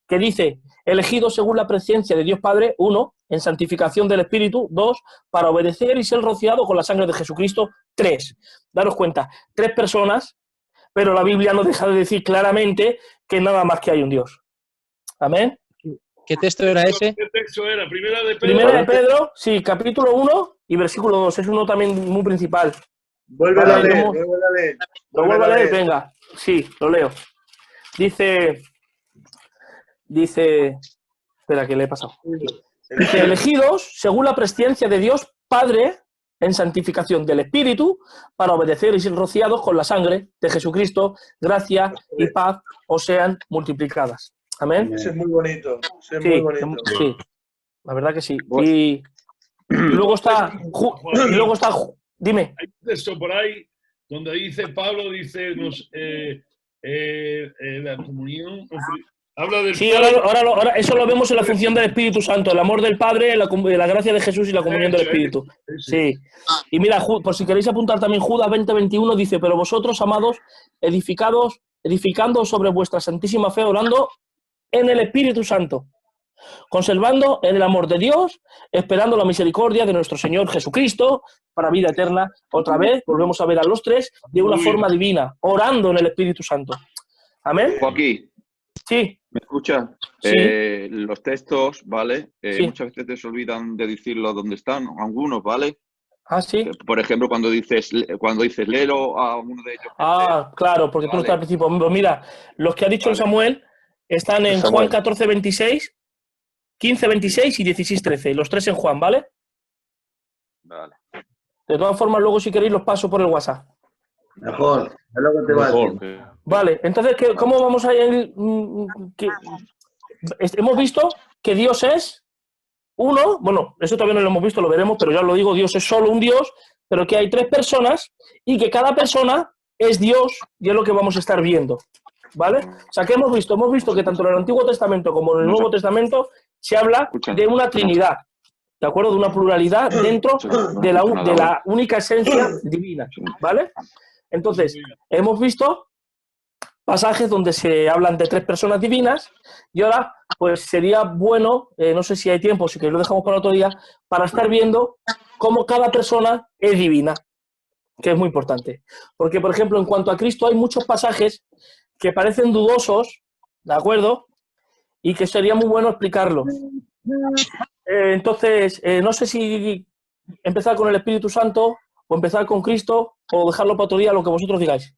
que dice: elegidos según la presencia de Dios Padre, 1, en santificación del Espíritu, 2, para obedecer y ser rociado con la sangre de Jesucristo, 3. Daros cuenta, 3 personas, pero la Biblia no deja de decir claramente que nada más que hay un Dios. Amén. ¿Qué texto era ese? ¿Qué texto era? Primera de Pedro. Primera de Pedro, sí, capítulo 1 y versículo 2. Es uno también muy principal. Vuelve Vale, a leer, ¿cómo? vuelve a leer. ¿Lo vuelvo a leer? Venga, sí, lo leo. Dice, espera, que le he pasado. Dice, elegidos según la presencia de Dios Padre en santificación del Espíritu, para obedecer y ser rociados con la sangre de Jesucristo, gracia y paz os sean multiplicadas. Amén. Ese es muy bonito. Ese es Sí, muy bonito. sí, la verdad que sí. Y luego está, dime. Hay un texto por ahí donde dice, Pablo dice, la comunión, habla del Sí, Padre. ahora eso lo vemos en la función del Espíritu Santo, el amor del Padre, la gracia de Jesús y la comunión del Espíritu. Sí. Y mira, por si queréis apuntar también, Judas 20:21 dice: pero vosotros, amados, edificando sobre vuestra santísima fe, orando en el Espíritu Santo, conservando en el amor de Dios, esperando la misericordia de nuestro Señor Jesucristo para vida eterna. Otra vez volvemos a ver a los tres de una forma divina, orando en el Espíritu Santo. Amén. Joaquín. Sí. ¿Me escuchas? Sí. Los textos, ¿vale? Sí. Muchas veces se olvidan de decirlo dónde están, algunos, ¿vale? Ah, sí. Por ejemplo, cuando dices léelo a uno de ellos. Ah, claro, porque tú no estás al principio. Mira, los que ha dicho el Samuel están en Juan 14:26, 15:26 y 16:13. Los tres en Juan, ¿vale? Vale. De todas formas, luego si queréis los paso por el WhatsApp. Mejor, es lo que te va a decir. Vale, entonces, ¿cómo vamos a ir? Hemos visto que Dios es uno, bueno, eso todavía no lo hemos visto, lo veremos, pero ya lo digo, Dios es solo un Dios, pero que hay tres personas y que cada persona es Dios, y es lo que vamos a estar viendo, ¿vale? O sea, ¿qué hemos visto? Hemos visto que tanto en el Antiguo Testamento como en el Nuevo Testamento se habla de una Trinidad, ¿de acuerdo? De una pluralidad dentro de la única esencia divina, ¿vale? Entonces, hemos visto pasajes donde se hablan de 3 personas divinas y ahora, pues sería bueno, no sé si hay tiempo, si que lo dejamos para otro día, para estar viendo cómo cada persona es divina, que es muy importante. Porque, por ejemplo, en cuanto a Cristo hay muchos pasajes que parecen dudosos, ¿de acuerdo? Y que sería muy bueno explicarlos. Entonces, no sé si empezar con el Espíritu Santo o empezar con Cristo o dejarlo para otro día, lo que vosotros digáis.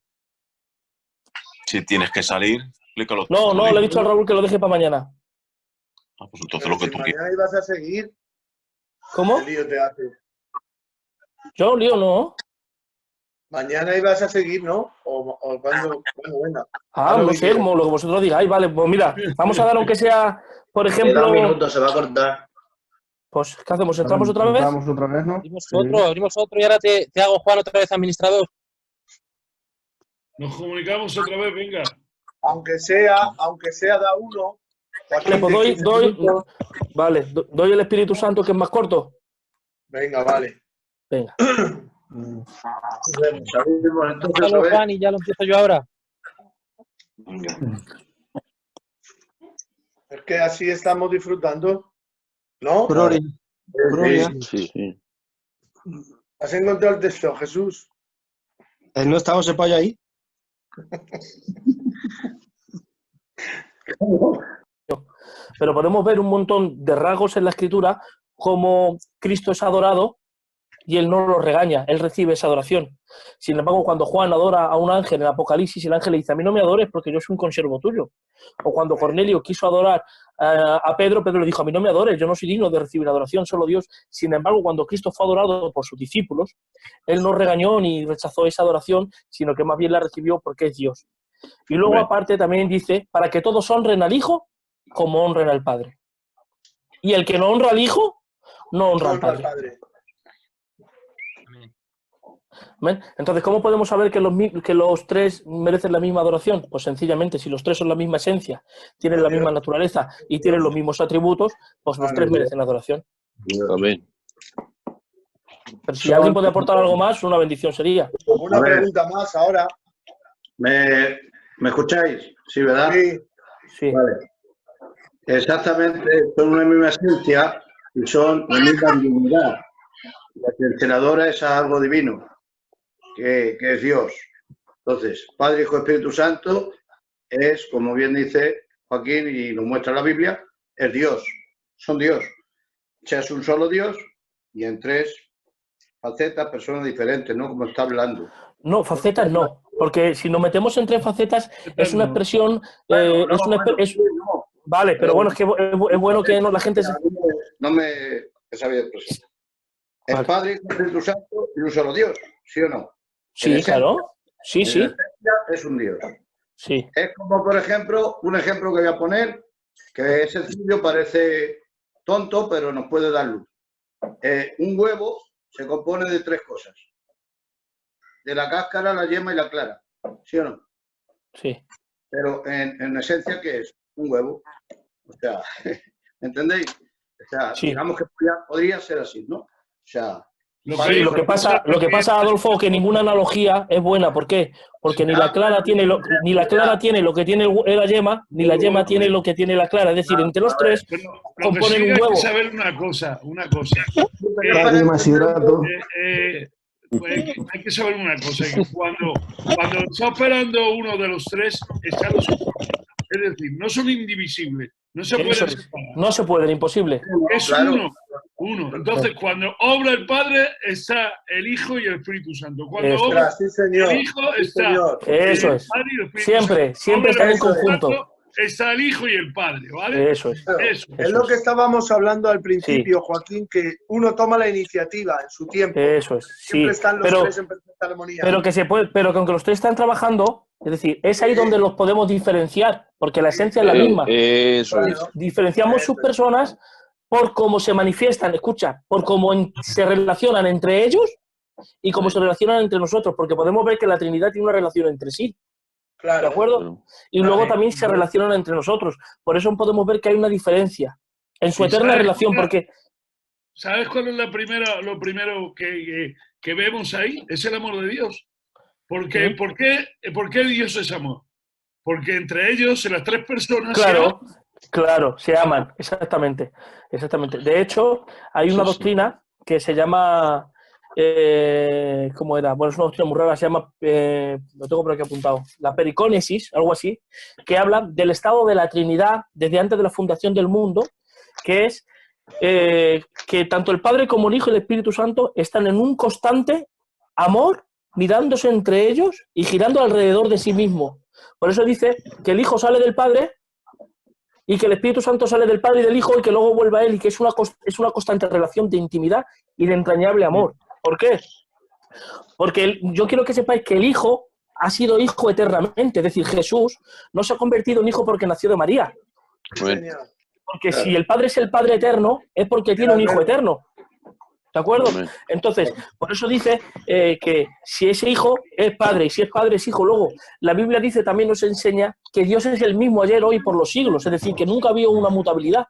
Si tienes que salir, explícalo. No, le he dicho al Raúl que lo deje para mañana. Ah, pues entonces lo que Si tú quieras. mañana ibas a seguir, ¿Cómo? ¿qué lío te haces? Yo, lío, no. Mañana ibas a seguir, ¿no? O cuando venga. Ah, no sé, como lo que vosotros digáis. Vale, pues mira, vamos a dar aunque sea, por ejemplo... Queda un minuto, se va a cortar. Pues, ¿qué hacemos? ¿Entramos otra vez? Entramos otra vez, ¿no? Abrimos otro y ahora te hago, Juan, otra vez administrador. Nos comunicamos otra vez, venga. Aunque sea da uno. Vale, pues doy el Espíritu Santo, que es más corto. Venga, vale. Venga. Déjalo, Juan, y ya lo empiezo yo ahora. Es que así estamos disfrutando, ¿no? Gloria. Sí. ¿Has encontrado el texto, Jesús? ¿No estaba ese payo ahí? Pero podemos ver un montón de rasgos en la Escritura, como Cristo es adorado y él no lo regaña, él recibe esa adoración. Sin embargo, cuando Juan adora a un ángel en Apocalipsis, el ángel le dice: a mí no me adores porque yo soy un consiervo tuyo. O cuando Cornelio quiso adorar a Pedro, Pedro le dijo: a mí no me adores, yo no soy digno de recibir adoración, solo Dios. Sin embargo, cuando Cristo fue adorado por sus discípulos, él no regañó ni rechazó esa adoración, sino que más bien la recibió porque es Dios. Y luego, aparte, también dice: para que todos honren al Hijo como honren al Padre. Y el que no honra al Hijo, no honra al Padre. ¿Ven? Entonces, ¿cómo podemos saber que los 3 merecen la misma adoración? Pues sencillamente, si los 3 son la misma esencia, tienen la misma naturaleza y tienen los mismos atributos, pues los 3 merecen adoración. Amén. Pero si alguien puede aportar algo más, una bendición sería. Una pregunta más ahora. ¿Me escucháis? Sí, ¿verdad? Sí. Vale. Exactamente, son una misma esencia y son la misma divinidad. La encenadora es algo divino, que es Dios. Entonces, Padre, Hijo, Espíritu Santo es, como bien dice Joaquín y nos muestra la Biblia, es Dios, son Dios. O sea, es un solo Dios y en 3 facetas, personas diferentes, ¿no? Como está hablando. No, facetas no, porque si nos metemos en 3 facetas es una expresión... Vale, pero bueno, es que es bueno que la gente... No me sabía expresar. Es Padre, Hijo, Espíritu Santo y un solo Dios, ¿sí o no? Sí, claro. Sí. Es un Dios. Sí. Es como, por ejemplo, un ejemplo que voy a poner, que es sencillo, parece tonto, pero nos puede dar luz. Un huevo se compone de 3 cosas. De la cáscara, la yema y la clara. ¿Sí o no? Sí. Pero en esencia, ¿qué es? Un huevo. O sea, ¿entendéis? O sea, digamos que podría ser así, ¿no? O sea, sí, lo que pasa, Adolfo, que ninguna analogía es buena. ¿Por qué? Porque ni la clara tiene lo que tiene la yema, ni la yema tiene lo que tiene la clara. Es decir, entre los 3 componen un huevo. Hay que saber una cosa. Hay que saber una cosa, que cuando está operando uno de los 3, están los otros. Es decir, no son indivisibles. No se pueden separar. No se pueden, imposible. Es uno. Entonces, cuando obra el Padre, está el Hijo y el Espíritu Santo. Cuando obra el Hijo, está el Padre y el Espíritu Santo. Siempre están en conjunto. Está el Hijo y el Padre, ¿vale? Eso es. Es lo que estábamos hablando al principio, Joaquín, que uno toma la iniciativa en su tiempo. Eso es. Siempre están los 3 en perfecta armonía. Pero que aunque los 3 están trabajando, es decir, es ahí donde los podemos diferenciar, porque la esencia es la misma. Eso es. Diferenciamos sus personas por cómo se manifiestan, escucha, por cómo se relacionan entre ellos y cómo se relacionan entre nosotros, porque podemos ver que la Trinidad tiene una relación entre sí. Claro. ¿De acuerdo? Y luego también se relacionan entre nosotros. Por eso podemos ver que hay una diferencia en su eterna relación, porque... ¿Sabes cuál es lo primero que vemos ahí? Es el amor de Dios. Porque, ¿por qué Dios es amor? Porque entre ellos, en las tres personas... Claro, se aman, exactamente. De hecho, hay una doctrina que se llama... ¿cómo era? Bueno, es una doctrina muy rara, se llama... lo tengo por aquí apuntado. La pericónesis, algo así, que habla del estado de la Trinidad desde antes de la fundación del mundo, que es que tanto el Padre como el Hijo y el Espíritu Santo están en un constante amor, mirándose entre ellos y girando alrededor de sí mismo. Por eso dice que el Hijo sale del Padre y que el Espíritu Santo sale del Padre y del Hijo y que luego vuelve a Él, y que es una constante relación de intimidad y de entrañable amor. ¿Por qué? Porque yo quiero que sepáis que el Hijo ha sido Hijo eternamente, es decir, Jesús no se ha convertido en Hijo porque nació de María. Porque si el Padre es el Padre eterno, es porque tiene un Hijo eterno. ¿De acuerdo? Entonces, por eso dice que si es hijo, es padre, y si es padre, es hijo. Luego, la Biblia dice, también nos enseña que Dios es el mismo ayer, hoy, por los siglos. Es decir, que nunca ha habido una mutabilidad.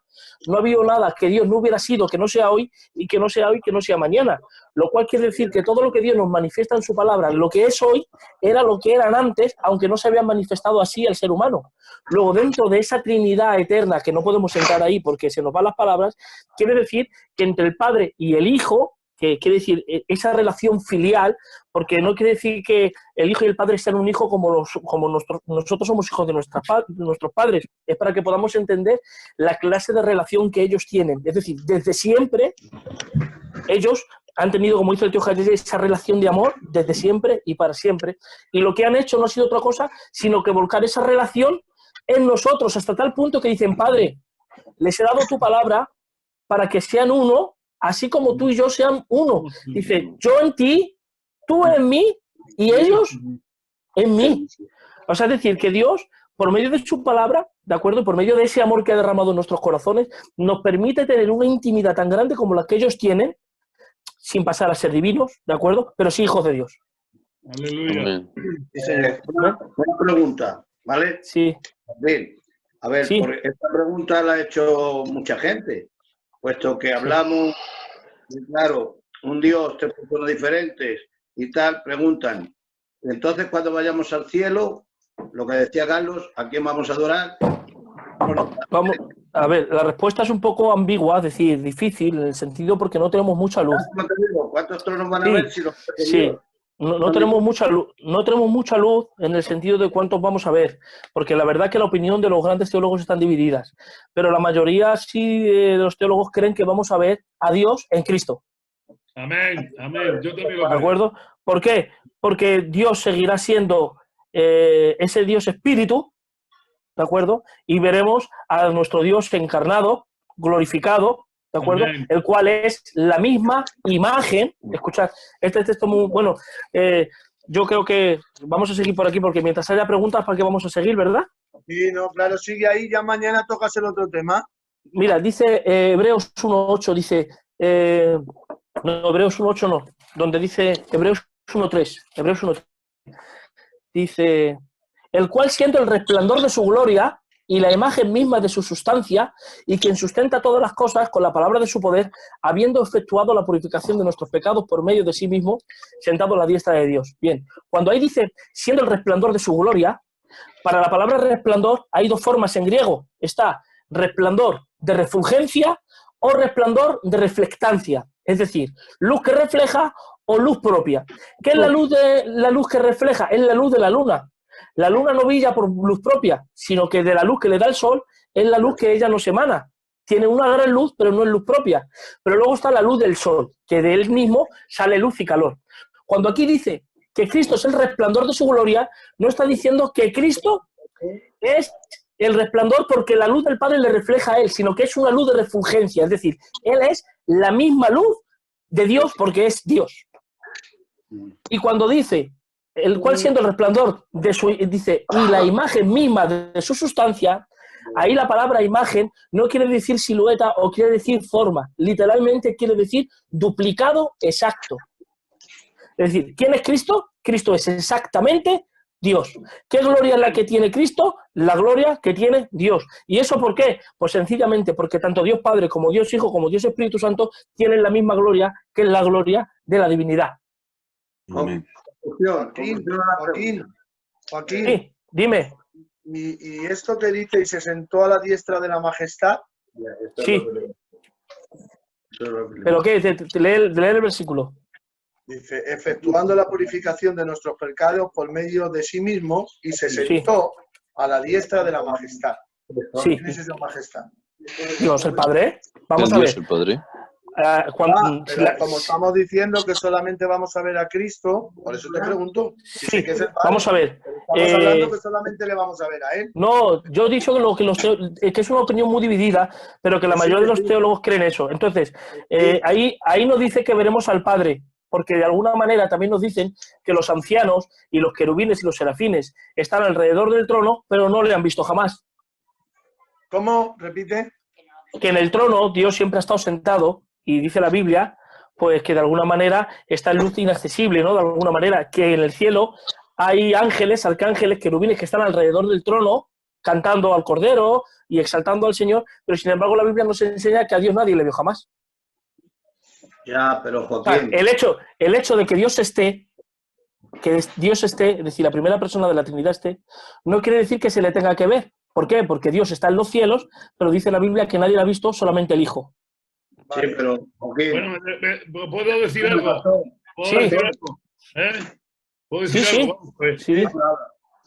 No ha habido nada que Dios no hubiera sido, que no sea hoy, y que no sea hoy, que no sea mañana. Lo cual quiere decir que todo lo que Dios nos manifiesta en su palabra, lo que es hoy, era lo que eran antes, aunque no se habían manifestado así al ser humano. Luego, dentro de esa Trinidad eterna, que no podemos entrar ahí porque se nos van las palabras, quiere decir que entre el Padre y el Hijo, que quiere decir esa relación filial, porque no quiere decir que el Hijo y el Padre sean un hijo como nosotros somos hijos de nuestros padres, es para que podamos entender la clase de relación que ellos tienen. Es decir, desde siempre ellos han tenido, como dice el tío Jalles, esa relación de amor desde siempre y para siempre, y lo que han hecho no ha sido otra cosa sino que volcar esa relación en nosotros, hasta tal punto que dicen: Padre, les he dado tu palabra para que sean uno, así como tú y yo sean uno. Dice, yo en ti, tú en mí y ellos en mí. O sea, es decir, que Dios, por medio de su palabra, ¿de acuerdo? Por medio de ese amor que ha derramado en nuestros corazones, nos permite tener una intimidad tan grande como la que ellos tienen, sin pasar a ser divinos, ¿de acuerdo? Pero sí hijos de Dios. Aleluya. Una pregunta, ¿vale? Sí. Bien. A ver, Sí. porque esta pregunta la ha hecho mucha gente, puesto que hablamos, y claro, un Dios, tres personas diferentes y tal, preguntan. Entonces, cuando vayamos al cielo, lo que decía Carlos, ¿a quién vamos a adorar? Vamos, a ver, la respuesta es un poco ambigua, es decir, difícil, en el sentido porque no tenemos mucha luz. ¿Cuántos tronos van a Sí, ver si los sí. No tenemos mucha luz en el sentido de cuántos vamos a ver, porque la verdad que la opinión de los grandes teólogos están divididas, pero la mayoría sí de los teólogos creen que vamos a ver a Dios en Cristo. Amén, amén. Yo también lo ¿De creo. acuerdo? ¿Por qué? Porque Dios seguirá siendo ese Dios espíritu, ¿de acuerdo? Y veremos a nuestro Dios encarnado, glorificado, ¿de acuerdo? Amén. El cual es la misma imagen. Escuchad, este texto muy bueno. Yo creo que vamos a seguir por aquí porque mientras haya preguntas, ¿para qué vamos a seguir, verdad? Sí, no, claro, sigue ahí, ya mañana tocas el otro tema. Mira, dice Hebreos 1.8, dice... no, Hebreos 1.8 no, donde dice Hebreos 1.3, dice, el cual siendo el resplandor de su gloria y la imagen misma de su sustancia, y quien sustenta todas las cosas con la palabra de su poder, habiendo efectuado la purificación de nuestros pecados por medio de sí mismo, sentado a la diestra de Dios. Bien, cuando ahí dice, siendo el resplandor de su gloria, para la palabra resplandor hay dos formas en griego. Está resplandor de refulgencia o resplandor de reflectancia. Es decir, luz que refleja o luz propia. ¿Qué es la luz que refleja? Es la luz de la luna. La luna no brilla por luz propia, sino que de la luz que le da el sol es la luz que ella nos emana. Tiene una gran luz, pero no es luz propia. Pero luego está la luz del sol, que de él mismo sale luz y calor. Cuando aquí dice que Cristo es el resplandor de su gloria, no está diciendo que Cristo es el resplandor porque la luz del Padre le refleja a él, sino que es una luz de refulgencia. Es decir, él es la misma luz de Dios porque es Dios. Y cuando dice, el cual siendo el resplandor de su, dice, y la imagen misma de su sustancia, ahí la palabra imagen no quiere decir silueta o quiere decir forma, literalmente quiere decir duplicado exacto. Es decir, ¿quién es Cristo? Cristo es exactamente Dios. ¿Qué gloria es la que tiene Cristo? La gloria que tiene Dios. ¿Y eso por qué? Pues sencillamente porque tanto Dios Padre como Dios Hijo como Dios Espíritu Santo tienen la misma gloria, que es la gloria de la divinidad. Amén. Joaquín, Sí, dime. ¿y esto que dice, y se sentó a la diestra de la majestad? Sí. ¿Pero qué? Lee el versículo. Dice, efectuando la purificación de nuestros pecados por medio de sí mismo, y se sentó a la diestra de la majestad. Sí. ¿Quién es esa majestad? Dios el Padre. Vamos ¿El a Dios ver. el Padre? Pero como estamos diciendo que solamente vamos a ver a Cristo, por eso te pregunto. Sí, vamos a ver. Estamos hablando que solamente le vamos a ver a Él. No, yo he dicho que es una opinión muy dividida, pero que la mayoría de los teólogos creen eso. Entonces, ahí nos dice que veremos al Padre, porque de alguna manera también nos dicen que los ancianos y los querubines y los serafines están alrededor del trono, pero no le han visto jamás. ¿Cómo? Repite. Que en el trono Dios siempre ha estado sentado, y dice la Biblia, pues que de alguna manera está en luz inaccesible, ¿no? De alguna manera, que en el cielo hay ángeles, arcángeles, querubines que están alrededor del trono, cantando al Cordero y exaltando al Señor, pero sin embargo la Biblia nos enseña que a Dios nadie le vio jamás. Ya, pero O sea, Joaquín. el hecho de que Dios esté, es decir, la primera persona de la Trinidad esté, no quiere decir que se le tenga que ver. ¿Por qué? Porque Dios está en los cielos, pero dice la Biblia que nadie lo ha visto, solamente el Hijo. Sí, pero Joaquín. Bueno, ¿puedo decir algo? ¿Puedo Sí. decir algo? ¿Puedo decir Sí, algo? Vamos a ver. Sí.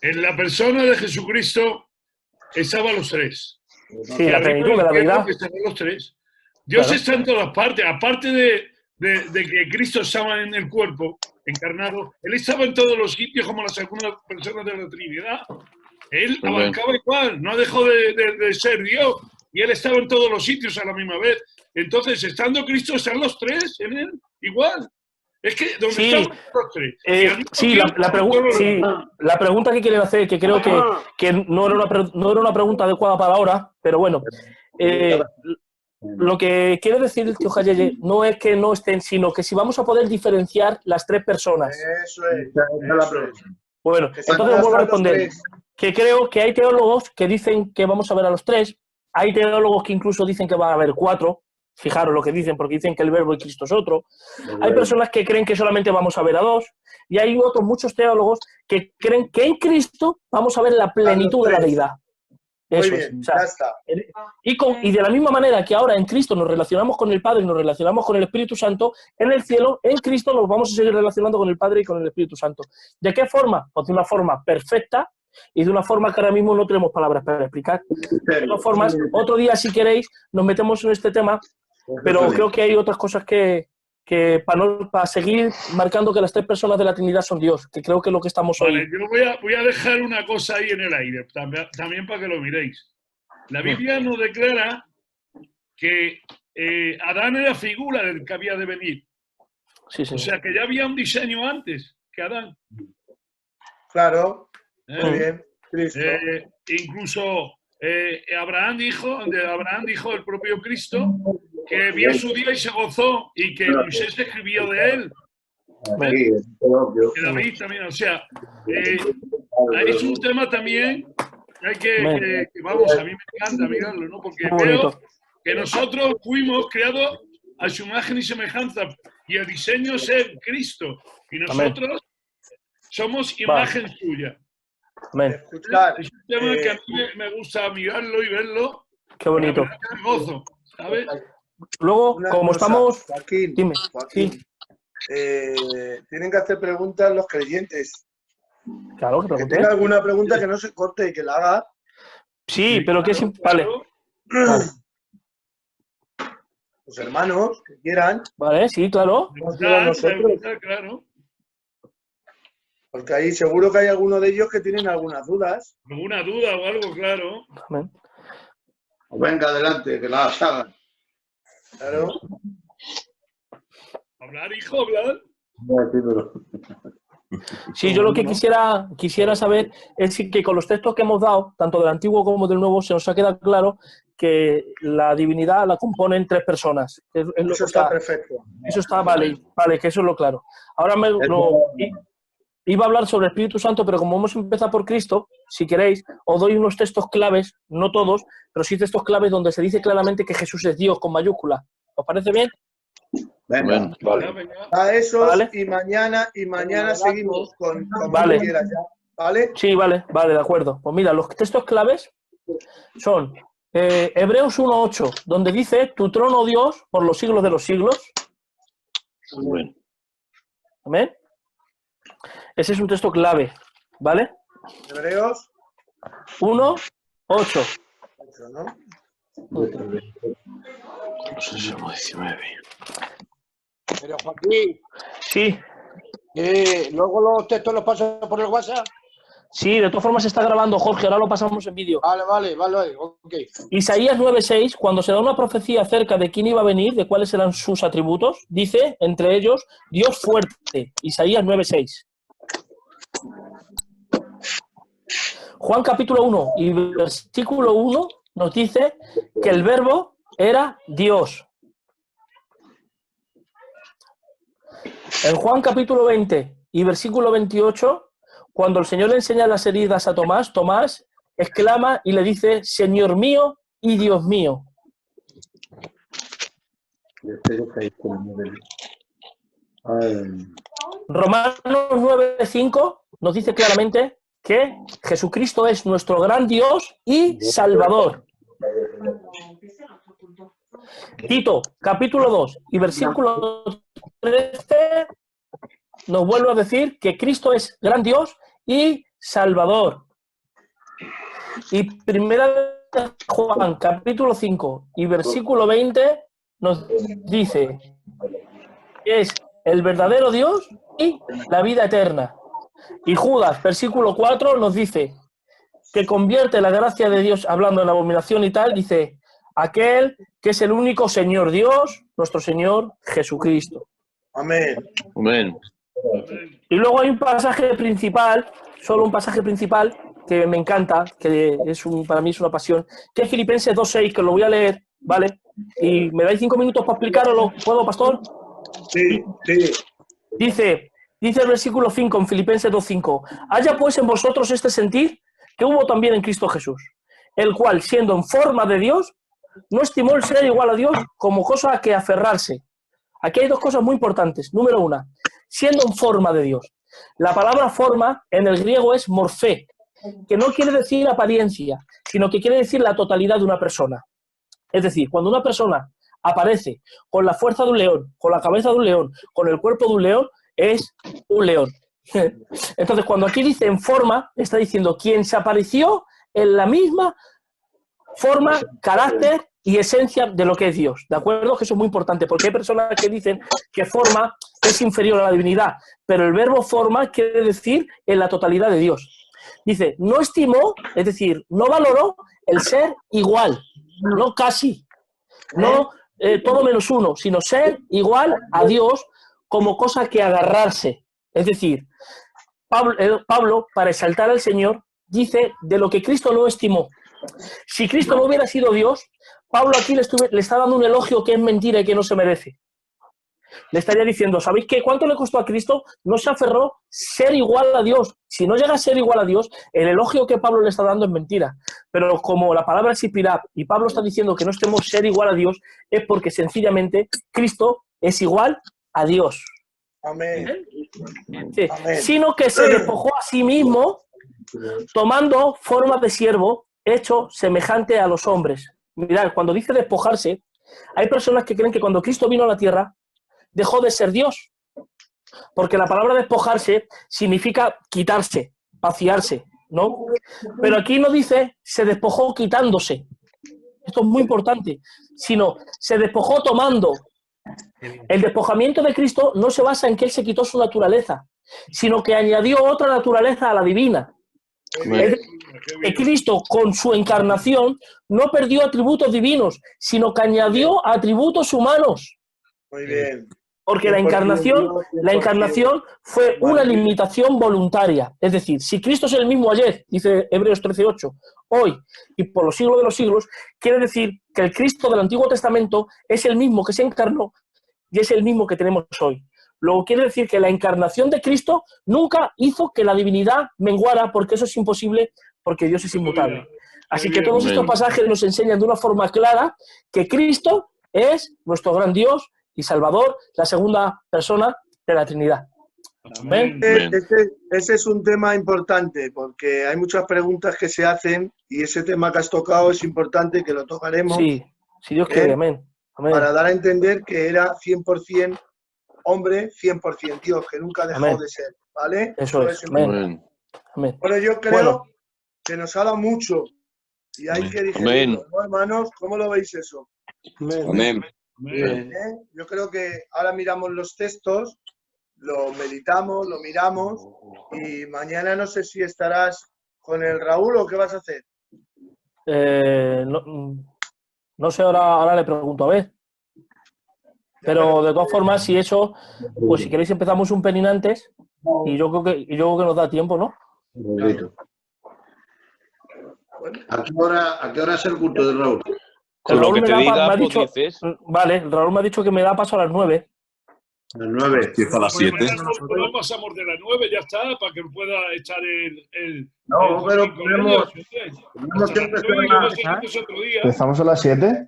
En la persona de Jesucristo estaban los tres. Sí, Que la arriba plenitud de la del cielo deidad. que estaban los tres. Dios Claro. está en todas partes. Aparte de que Cristo estaba en el cuerpo, encarnado, Él estaba en todos los sitios como la segunda persona de la Trinidad. Él abarcaba igual, no dejó de ser Dios. Y Él estaba en todos los sitios a la misma vez. Entonces, estando Cristo, están los tres en Él igual. Es que donde Sí, estamos los tres. Y al mismo sí, tiempo, la pregunta que quieren hacer, que creo que no era una pregunta adecuada para ahora, pero bueno, lo que quiere decir el tío Jayeye no es que no estén, sino que si vamos a poder diferenciar las tres personas. Eso es. Bueno, Que entonces van a vuelvo a estar los responder tres. que creo que hay teólogos que dicen que vamos a ver a los tres, hay teólogos que incluso dicen que va a haber cuatro, fijaros lo que dicen, porque dicen que el verbo y Cristo es otro, hay personas que creen que solamente vamos a ver a dos, y hay otros muchos teólogos que creen que en Cristo vamos a ver la plenitud de la deidad. Eso Muy es. bien, O sea, ya está. y de la misma manera que ahora en Cristo nos relacionamos con el Padre y nos relacionamos con el Espíritu Santo, en el cielo, en Cristo, nos vamos a seguir relacionando con el Padre y con el Espíritu Santo. ¿De qué forma? Pues de una forma perfecta y de una forma que ahora mismo no tenemos palabras para explicar. De todas formas, otro día, si queréis, nos metemos en este tema, pero creo que hay otras cosas que para seguir marcando que las tres personas de la Trinidad son Dios, que creo que es lo que estamos vale, hoy. yo voy a dejar una cosa ahí en el aire, también para que lo miréis. La Biblia nos declara que Adán era figura del que había de venir. Sí, sí. O sea, que ya había un diseño antes que Adán. Claro. Muy bien. Cristo. Incluso Abraham dijo el propio Cristo que vio su día y se gozó y que Moisés escribió de él. Que David también, o sea, es un tema también que hay que vamos, a mí me encanta mirarlo, ¿no? Porque veo que nosotros fuimos creados a su imagen y semejanza y el diseño es el Cristo y nosotros somos imagen suya. Amén. Es un tema que a mí me gusta mirarlo y verlo. Qué bonito. Me gozo, ¿sabes? Luego, como estamos... Joaquín, Dime. Joaquín, Sí. Tienen que hacer preguntas los creyentes. Claro, que Que pregunté. tenga alguna pregunta que no se corte y que la haga. Sí, pero que es... Vale. Vale. Los hermanos que quieran. Vale, sí, claro. Claro. Porque ahí seguro que hay alguno de ellos que tienen algunas dudas. ¿Alguna duda o algo? Claro. Amén. Venga, adelante, que las hagan. Claro. Hablar, hijo, hablar. Sí, yo lo que quisiera saber es que con los textos que hemos dado, tanto del Antiguo como del Nuevo, se nos ha quedado claro que la divinidad la componen tres personas. Eso está perfecto. Eso está, vale, que eso es lo claro. Ahora iba a hablar sobre el Espíritu Santo, pero como hemos empezado por Cristo, si queréis, os doy unos textos claves, no todos, pero sí textos claves donde se dice claramente que Jesús es Dios con mayúscula. ¿Os parece bien? Venga, Vale. A esos ¿Vale? y mañana seguimos con Vale. quieras ya. ¿Vale? Sí, vale, de acuerdo. Pues mira, los textos claves son Hebreos 1:8, donde dice, tu trono, Dios, por los siglos de los siglos. Bueno. Amén. Ese es un texto clave, ¿vale? Hebreos 1:8. ¿no? Pero Joaquín, Sí, luego los textos los paso por el WhatsApp. sí, de todas formas se está grabando, Jorge, ahora lo pasamos en vídeo. Vale, ok. Isaías 9:6, cuando se da una profecía acerca de quién iba a venir, de cuáles eran sus atributos, dice, entre ellos, Dios fuerte. Isaías 9:6. Juan capítulo 1 y versículo 1 nos dice que el verbo era Dios. En Juan capítulo 20 y versículo 28, cuando el Señor le enseña las heridas a Tomás, Tomás exclama y le dice, Señor mío y Dios mío. Romanos 9:5 nos dice claramente que Jesucristo es nuestro gran Dios y Salvador. Tito, capítulo 2 y versículo 13 nos vuelve a decir que Cristo es gran Dios y Salvador. Y primera de Juan, capítulo 5 y versículo 20 nos dice que es el verdadero Dios y la vida eterna. Y Judas, versículo 4, nos dice que convierte la gracia de Dios, hablando en abominación y tal, dice, aquel que es el único Señor Dios, nuestro Señor Jesucristo. Amén. Amén. Y luego hay un pasaje principal, solo un pasaje principal, que me encanta, que es para mí es una pasión, que es Filipenses 2:6, que lo voy a leer, ¿vale? Y me dais 5 minutos para explicarlo, ¿puedo, pastor? Sí. Dice el versículo 5 en Filipenses 2:5, haya pues en vosotros este sentir que hubo también en Cristo Jesús, el cual, siendo en forma de Dios, no estimó el ser igual a Dios como cosa a que aferrarse. Aquí hay dos cosas muy importantes. Número 1, siendo en forma de Dios. La palabra forma en el griego es morfé, que no quiere decir apariencia, sino que quiere decir la totalidad de una persona. Es decir, cuando una persona aparece con la fuerza de un león, con la cabeza de un león, con el cuerpo de un león, es un león. Entonces, cuando aquí dice en forma, está diciendo quien se apareció en la misma forma, carácter y esencia de lo que es Dios. ¿De acuerdo? Que eso es muy importante, porque hay personas que dicen que forma es inferior a la divinidad, pero el verbo forma quiere decir en la totalidad de Dios. Dice, no estimó, es decir, no valoró el ser igual, no casi, no todo menos uno, sino ser igual a Dios como cosa que agarrarse. Es decir, Pablo, para exaltar al Señor, dice de lo que Cristo no estimó. Si Cristo no hubiera sido Dios, Pablo aquí le está dando un elogio que es mentira y que no se merece. Le estaría diciendo, ¿sabéis qué? ¿Cuánto le costó a Cristo? No se aferró ser igual a Dios. Si no llega a ser igual a Dios, el elogio que Pablo le está dando es mentira. Pero como la palabra es inspirada y Pablo está diciendo que no estemos ser igual a Dios, es porque sencillamente Cristo es igual a Dios. Amén. Sí. Amén. Sino que se despojó a sí mismo tomando forma de siervo, hecho semejante a los hombres. Mirad, cuando dice despojarse, hay personas que creen que cuando Cristo vino a la tierra, dejó de ser Dios. Porque la palabra despojarse significa quitarse, vaciarse, ¿no? Pero aquí no dice se despojó quitándose. Esto es muy importante. Sino se despojó tomando. El despojamiento de Cristo no se basa en que Él se quitó su naturaleza, sino que añadió otra naturaleza a la divina. Que Cristo, con su encarnación, no perdió atributos divinos, sino que añadió atributos humanos. Muy bien. Porque la encarnación fue una limitación voluntaria. Es decir, si Cristo es el mismo ayer, dice Hebreos 13:8, hoy y por los siglos de los siglos, quiere decir que el Cristo del Antiguo Testamento es el mismo que se encarnó y es el mismo que tenemos hoy. Luego quiere decir que la encarnación de Cristo nunca hizo que la divinidad menguara, porque eso es imposible, porque Dios es inmutable. Así que todos estos pasajes nos enseñan de una forma clara que Cristo es nuestro gran Dios y Salvador, la segunda persona de la Trinidad. Amén. Ese es un tema importante, porque hay muchas preguntas que se hacen y ese tema que has tocado es importante, que lo tocaremos. Sí, si Dios quiere, amén. Amén. Para dar a entender que era 100% hombre, 100% Dios, que nunca dejó Amén. de ser, ¿vale? Eso es, amén. Amén. Bueno, yo creo que nos ha dado mucho y hay que digerirlo, ¿no, hermanos? ¿Cómo lo veis eso? Amén. Yo creo que ahora miramos los textos, lo meditamos, lo miramos y mañana no sé si estarás con el Raúl o qué vas a hacer. No sé, ahora le pregunto a ver. Pero de todas formas, si eso, pues si queréis empezamos un pelín antes y yo creo que nos da tiempo, ¿no? ¿A qué hora es el culto de Raúl? El Raúl me ha dicho, vale, el Raúl me ha dicho que me da paso a las 9. A las 9. Empieza a las 7. No pasamos de las 9, ya está, para que pueda echar el no, pero podemos ¿Empezamos a las 7?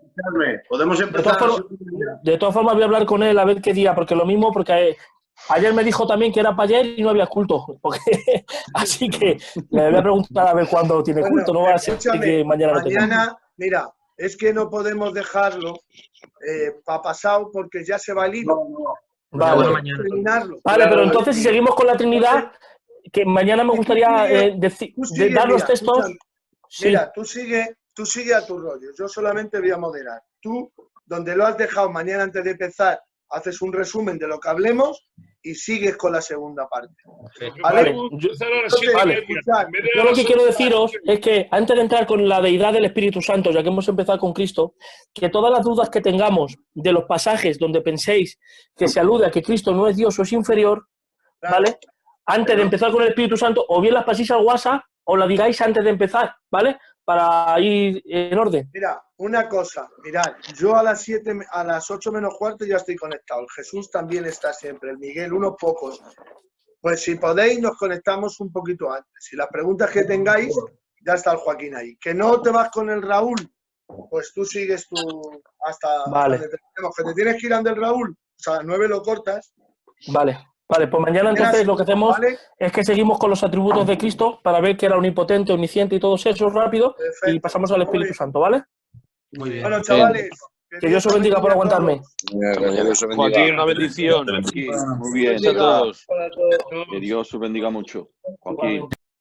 Podemos empezar. De todas formas, voy a hablar con él a ver qué día, porque lo mismo, porque ayer me dijo también que era para ayer y no había culto. Así que le voy a preguntar a ver cuándo tiene culto. No va a ser que mañana no tenga. Mira, es que no podemos dejarlo para pasado porque ya se va el hilo. Vale, pero entonces si seguimos con la Trinidad, que mañana me gustaría dar los textos. Mira, tú sigue a tu rollo. Yo solamente voy a moderar. Tú, donde lo has dejado mañana antes de empezar, haces un resumen de lo que hablemos y sigues con la segunda parte. ¿Vale? Yo lo que quiero deciros es que antes de entrar con la deidad del Espíritu Santo, ya que hemos empezado con Cristo, que todas las dudas que tengamos de los pasajes donde penséis que se alude a que Cristo no es Dios o es inferior, ¿vale? Antes de empezar con el Espíritu Santo, o bien las paséis al WhatsApp o la digáis antes de empezar, ¿vale? Para ir en orden. Mira, una cosa, mirad, yo a las 8 menos cuarto ya estoy conectado. El Jesús también está siempre, el Miguel, unos pocos. Pues si podéis, nos conectamos un poquito antes. Si las preguntas que tengáis, ya está el Joaquín ahí. Que no te vas con el Raúl, pues tú sigues hasta vale. donde tenemos. Que te tienes que ir ante el Raúl, o sea, a las 9 lo cortas. Vale. Vale, pues mañana entonces lo que hacemos es que seguimos con los atributos de Cristo para ver que era omnipotente, omnisciente y todos esos rápido. Perfecto. Y pasamos al Espíritu Santo, ¿vale? Muy bien. Bueno, chavales. Que Dios os bendiga por aguantarme. Joaquín, una bendición. Muy bien. A todos. Que Dios os bendiga mucho. Joaquín.